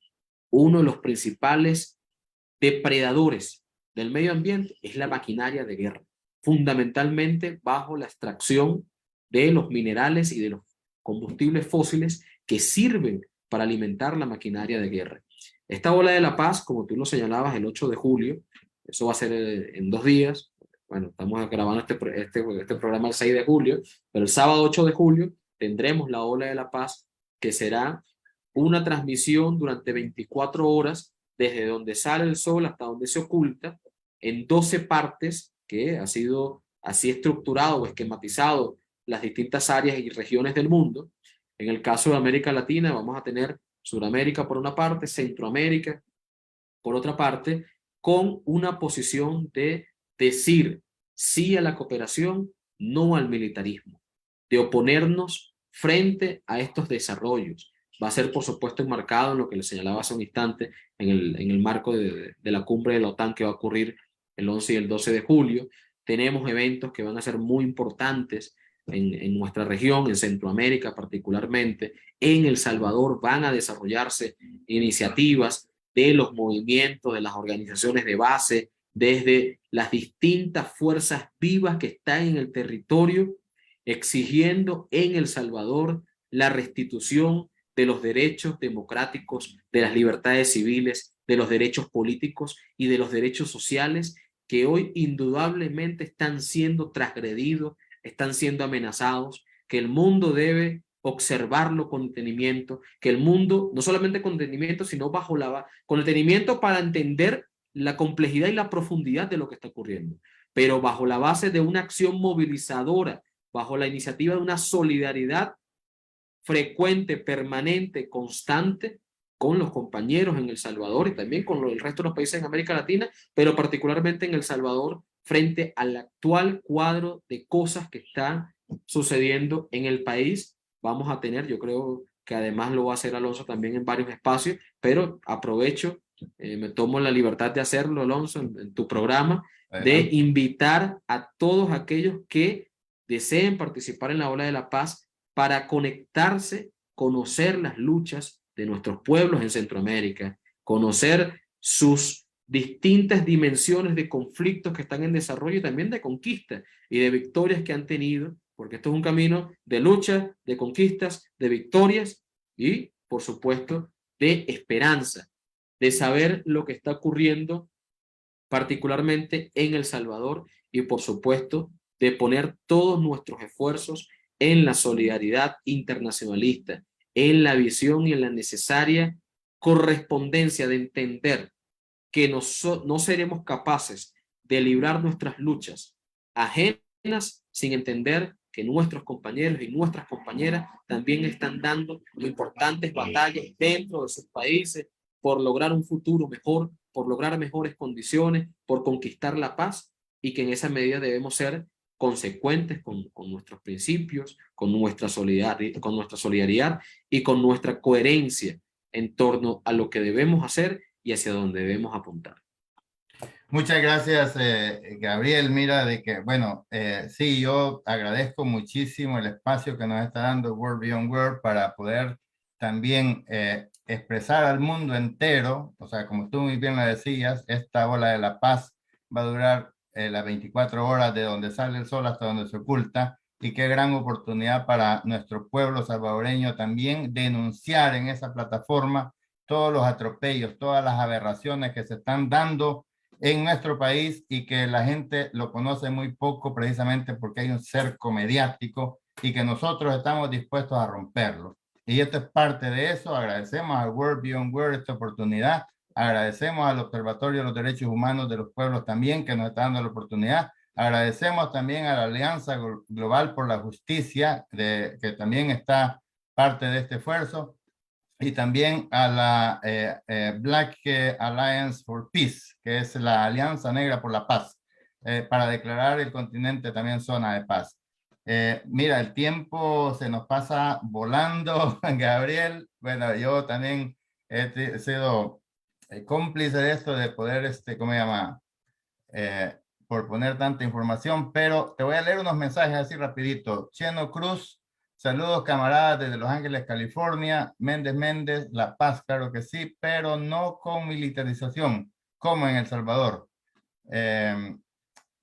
Uno de los principales depredadores del medio ambiente es la maquinaria de guerra, fundamentalmente bajo la extracción de los minerales y de los combustibles fósiles que sirven para alimentar la maquinaria de guerra. Esta ola de la paz, como tú lo señalabas, el 8 de julio, eso va a ser en 2 días. Bueno, estamos grabando este programa el 6 de julio, pero el sábado 8 de julio tendremos la ola de la paz, que será una transmisión durante 24 horas desde donde sale el sol hasta donde se oculta, en 12 partes, que ha sido así estructurado o esquematizado las distintas áreas y regiones del mundo. En el caso de América Latina vamos a tener Sudamérica por una parte, Centroamérica por otra parte, con una posición de decir sí a la cooperación, no al militarismo, de oponernos frente a estos desarrollos. Va a ser, por supuesto, enmarcado en lo que les señalaba hace un instante, en el marco de la cumbre de la OTAN que va a ocurrir el 11 y el 12 de julio. Tenemos eventos que van a ser muy importantes en nuestra región, en Centroamérica particularmente. En El Salvador van a desarrollarse iniciativas de los movimientos, de las organizaciones de base, desde las distintas fuerzas vivas que están en el territorio, exigiendo en El Salvador la restitución de los derechos democráticos, de las libertades civiles, de los derechos políticos y de los derechos sociales que hoy indudablemente están siendo transgredidos, están siendo amenazados, que el mundo debe observarlo con detenimiento, que el mundo, no solamente con detenimiento, sino con detenimiento para entender la complejidad y la profundidad de lo que está ocurriendo, pero bajo la base de una acción movilizadora, bajo la iniciativa de una solidaridad frecuente, permanente, constante con los compañeros en El Salvador y también con el resto de los países en América Latina, pero particularmente en El Salvador, frente al actual cuadro de cosas que están sucediendo en el país. Vamos a tener, yo creo que además lo va a hacer Alonso también en varios espacios, pero aprovecho, me tomo la libertad de hacerlo, Alonso, en tu programa, de invitar a todos aquellos que deseen participar en la Ola de la Paz para conectarse, conocer las luchas de nuestros pueblos en Centroamérica, conocer sus distintas dimensiones de conflictos que están en desarrollo y también de conquistas y de victorias que han tenido, porque esto es un camino de lucha, de conquistas, de victorias y, por supuesto, de esperanza, de saber lo que está ocurriendo particularmente en El Salvador y, por supuesto, de poner todos nuestros esfuerzos en la solidaridad internacionalista, en la visión y en la necesaria correspondencia de entender que no seremos capaces de librar nuestras luchas ajenas sin entender que nuestros compañeros y nuestras compañeras también están dando importantes batallas dentro de sus países por lograr un futuro mejor, por lograr mejores condiciones, por conquistar la paz, y que en esa medida debemos ser consecuentes con nuestros principios, con nuestra solidaridad y con nuestra coherencia en torno a lo que debemos hacer y hacia dónde debemos apuntar. Muchas gracias, Gabriel. Mira, de que, bueno, sí, yo agradezco muchísimo el espacio que nos está dando World Beyond World para poder también expresar al mundo entero, o sea, como tú muy bien lo decías, esta ola de la paz va a durar las 24 horas de donde sale el sol hasta donde se oculta, y qué gran oportunidad para nuestro pueblo salvadoreño también denunciar en esa plataforma todos los atropellos, todas las aberraciones que se están dando en nuestro país y que la gente lo conoce muy poco precisamente porque hay un cerco mediático y que nosotros estamos dispuestos a romperlo. Y esto es parte de eso. Agradecemos a World Beyond World esta oportunidad. Agradecemos al Observatorio de los Derechos Humanos de los Pueblos también que nos está dando la oportunidad. Agradecemos también a la Alianza Global por la Justicia, que también está parte de este esfuerzo, y también a la Black Alliance for Peace, que es la Alianza Negra por la Paz, para declarar el continente también zona de paz. Mira, el tiempo se nos pasa volando, Gabriel. Bueno, yo también he sido cómplice de esto, de poder, ¿cómo se llama? Por poner tanta información, pero te voy a leer unos mensajes así rapidito. Cheno Cruz: saludos camaradas desde Los Ángeles, California. Méndez, La Paz, claro que sí, pero no con militarización, como en El Salvador.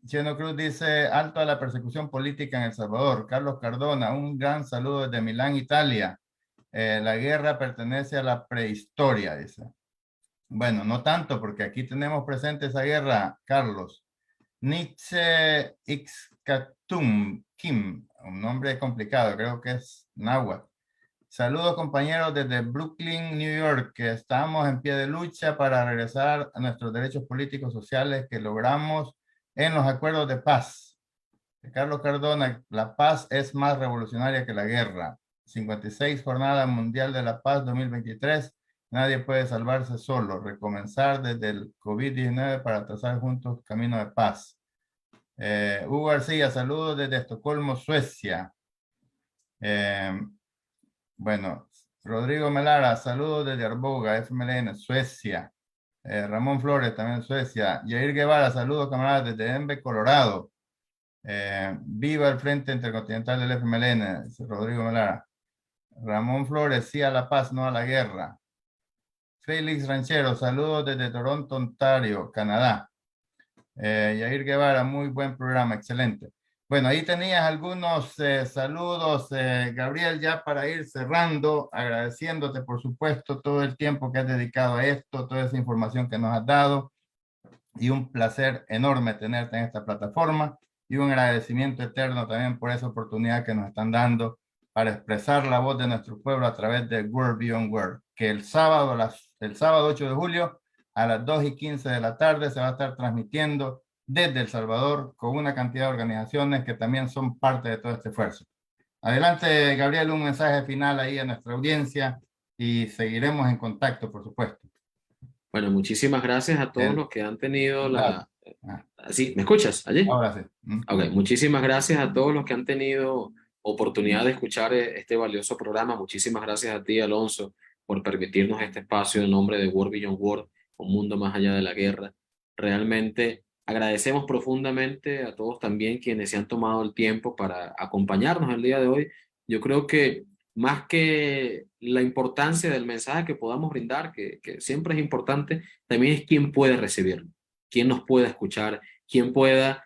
Cheno Cruz dice: alto a la persecución política en El Salvador. Carlos Cardona: un gran saludo desde Milán, Italia. La guerra pertenece a la prehistoria, dice. Bueno, no tanto, porque aquí tenemos presente esa guerra, Carlos. Nietzsche Ixcatum Kim, un nombre complicado, creo que es náhuatl. Saludos compañeros desde Brooklyn, New York, que estamos en pie de lucha para regresar a nuestros derechos políticos sociales que logramos en los acuerdos de paz. Carlos Cardona: la paz es más revolucionaria que la guerra. 56 Jornada Mundial de la Paz 2023. Nadie puede salvarse solo. Recomenzar desde el COVID-19 para trazar juntos camino de paz. Hugo García: saludos desde Estocolmo, Suecia. Bueno, Rodrigo Melara: saludos desde Arboga, FMLN, Suecia. Ramón Flores, también Suecia. Yair Guevara: saludos camaradas desde Denver, Colorado. Viva el Frente Intercontinental del FMLN, Rodrigo Melara. Ramón Flores: sí a la paz, no a la guerra. Félix Ranchero: saludos desde Toronto, Ontario, Canadá. Yair Guevara: muy buen programa, excelente. Bueno, ahí tenías algunos saludos, Gabriel, ya para ir cerrando, agradeciéndote, por supuesto, todo el tiempo que has dedicado a esto, toda esa información que nos has dado, y un placer enorme tenerte en esta plataforma, y un agradecimiento eterno también por esa oportunidad que nos están dando para expresar la voz de nuestro pueblo a través de World Beyond World, que el sábado 8 de julio a las 2:15 de la tarde se va a estar transmitiendo desde El Salvador con una cantidad de organizaciones que también son parte de todo este esfuerzo. Adelante, Gabriel, un mensaje final ahí a nuestra audiencia y seguiremos en contacto, por supuesto. Bueno, muchísimas gracias a todos los que han tenido la... ¿Sí? ¿Me escuchas allí? Ahora sí. Ok, muchísimas gracias a todos los que han tenido oportunidad de escuchar este valioso programa. Muchísimas gracias a ti, Alonso, por permitirnos este espacio en nombre de World Beyond World, un mundo más allá de la guerra. Realmente agradecemos profundamente a todos también quienes se han tomado el tiempo para acompañarnos el día de hoy. Yo creo que más que la importancia del mensaje que podamos brindar, que siempre es importante, también es quién puede recibirlo, quién nos pueda escuchar, quién pueda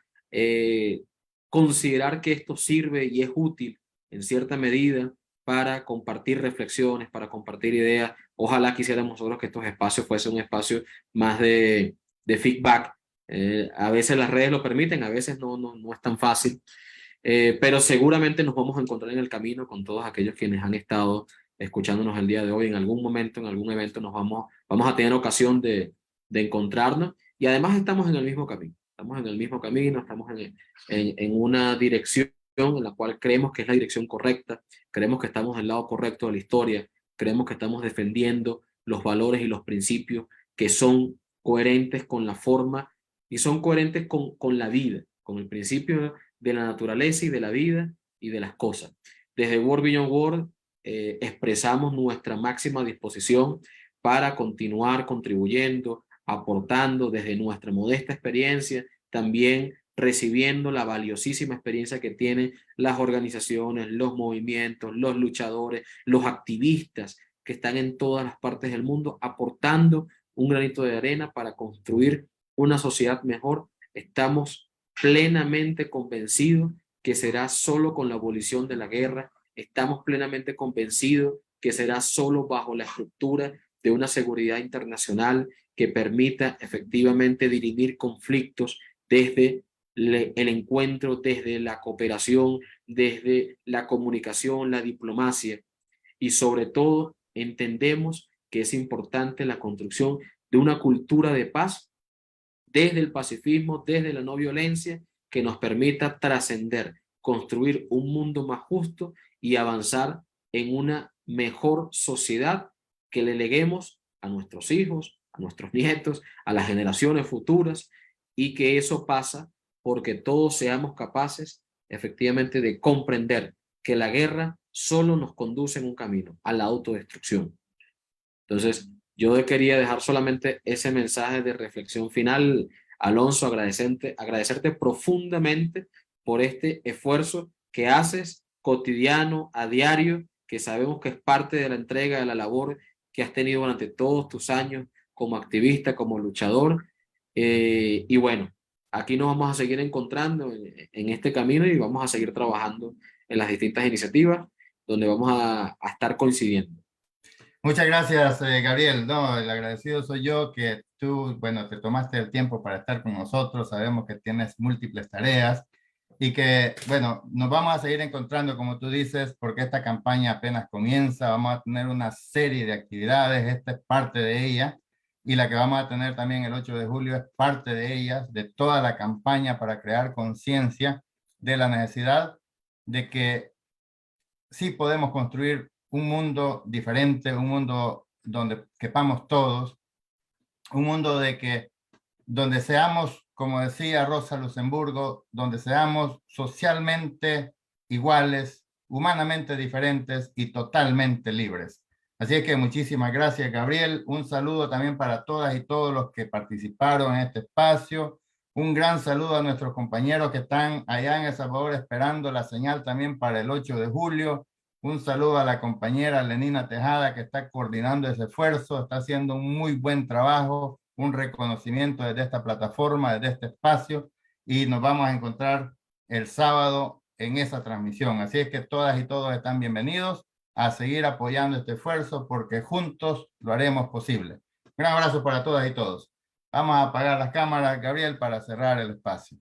considerar que esto sirve y es útil en cierta medida para compartir reflexiones, para compartir ideas. Ojalá quisiéramos nosotros que estos espacios fuesen un espacio más de feedback. A veces las redes lo permiten, a veces no es tan fácil, pero seguramente nos vamos a encontrar en el camino con todos aquellos quienes han estado escuchándonos el día de hoy. En algún momento, en algún evento, vamos a tener ocasión de encontrarnos, y además estamos en el mismo camino. Estamos en el mismo camino, estamos en una dirección en la cual creemos que es la dirección correcta, creemos que estamos del lado correcto de la historia, creemos que estamos defendiendo los valores y los principios que son coherentes con la forma y son coherentes con la vida, con el principio de la naturaleza y de la vida y de las cosas. Desde World Beyond World expresamos nuestra máxima disposición para continuar contribuyendo aportando desde nuestra modesta experiencia, también recibiendo la valiosísima experiencia que tienen las organizaciones, los movimientos, los luchadores, los activistas que están en todas las partes del mundo, aportando un granito de arena para construir una sociedad mejor. Estamos plenamente convencidos que será solo con la abolición de la guerra. Estamos plenamente convencidos que será solo bajo la estructura de una seguridad internacional que permita efectivamente dirimir conflictos desde el encuentro, desde la cooperación, desde la comunicación, la diplomacia, y sobre todo entendemos que es importante la construcción de una cultura de paz desde el pacifismo, desde la no violencia, que nos permita trascender, construir un mundo más justo y avanzar en una mejor sociedad que le leguemos a nuestros hijos, a nuestros nietos, a las generaciones futuras, y que eso pasa porque todos seamos capaces efectivamente de comprender que la guerra solo nos conduce en un camino, a la autodestrucción. Entonces, yo quería dejar solamente ese mensaje de reflexión final. Alonso, agradecerte profundamente por este esfuerzo que haces cotidiano, a diario, que sabemos que es parte de la entrega de la labor que has tenido durante todos tus años como activista, como luchador. Y bueno, aquí nos vamos a seguir encontrando en este camino y vamos a seguir trabajando en las distintas iniciativas donde vamos a estar coincidiendo. Muchas gracias, Gabriel. No, el agradecido soy yo que tú, bueno, te tomaste el tiempo para estar con nosotros. Sabemos que tienes múltiples tareas y que, bueno, nos vamos a seguir encontrando, como tú dices, porque esta campaña apenas comienza. Vamos a tener una serie de actividades, esta es parte de ella, y la que vamos a tener también el 8 de julio es parte de ellas, de toda la campaña para crear conciencia de la necesidad de que sí podemos construir un mundo diferente, un mundo donde quepamos todos, un mundo donde seamos, como decía Rosa Luxemburgo, donde seamos socialmente iguales, humanamente diferentes y totalmente libres. Así es que muchísimas gracias, Gabriel. Un saludo también para todas y todos los que participaron en este espacio. Un gran saludo a nuestros compañeros que están allá en El Salvador esperando la señal también para el 8 de julio. Un saludo a la compañera Lenina Tejada que está coordinando ese esfuerzo, está haciendo un muy buen trabajo, un reconocimiento desde esta plataforma, desde este espacio, y nos vamos a encontrar el sábado en esa transmisión. Así es que todas y todos están bienvenidos a seguir apoyando este esfuerzo porque juntos lo haremos posible. Un gran abrazo para todas y todos. Vamos a apagar las cámaras, Gabriel, para cerrar el espacio.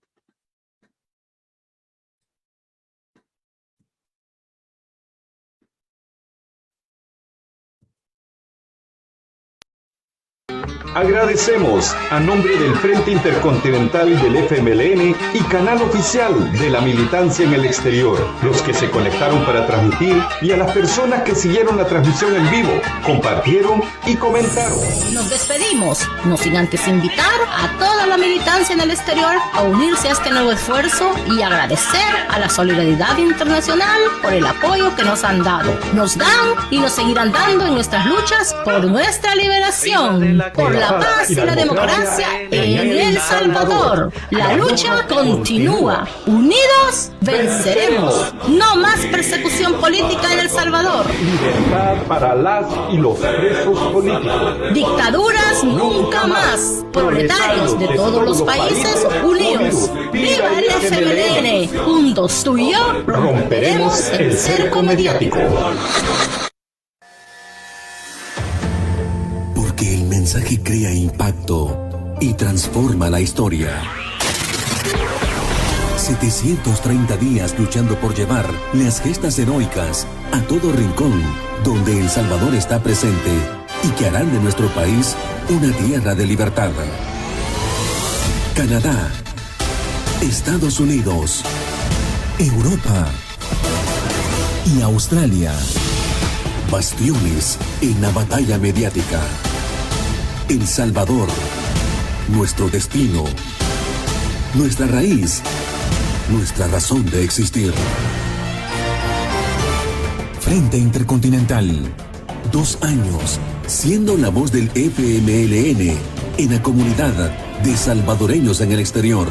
Agradecemos a nombre del Frente Intercontinental del FMLN y canal oficial de la militancia en el exterior, los que se conectaron para transmitir y a las personas que siguieron la transmisión en vivo, compartieron y comentaron. Nos despedimos, no sin antes invitar a toda la militancia en el exterior a unirse a este nuevo esfuerzo y agradecer a la solidaridad internacional por el apoyo que nos han dado, nos dan y nos seguirán dando en nuestras luchas por nuestra liberación, por la paz y la democracia en El Salvador. La lucha continúa. Unidos venceremos. No más persecución política en El Salvador. Libertad para las y los presos políticos. Dictaduras nunca más. Proletarios de todos los países unidos. ¡Viva el FMLN! Juntos tú y yo romperemos el cerco mediático. Porque el mensaje crea impacto y transforma la historia. 730 días luchando por llevar las gestas heroicas a todo rincón donde El Salvador está presente y que harán de nuestro país una tierra de libertad. Canadá, Estados Unidos, Europa y Australia. Bastiones en la batalla mediática. El Salvador, nuestro destino, nuestra raíz, nuestra razón de existir. Frente Intercontinental, 2 años siendo la voz del FMLN en la comunidad de salvadoreños en el exterior.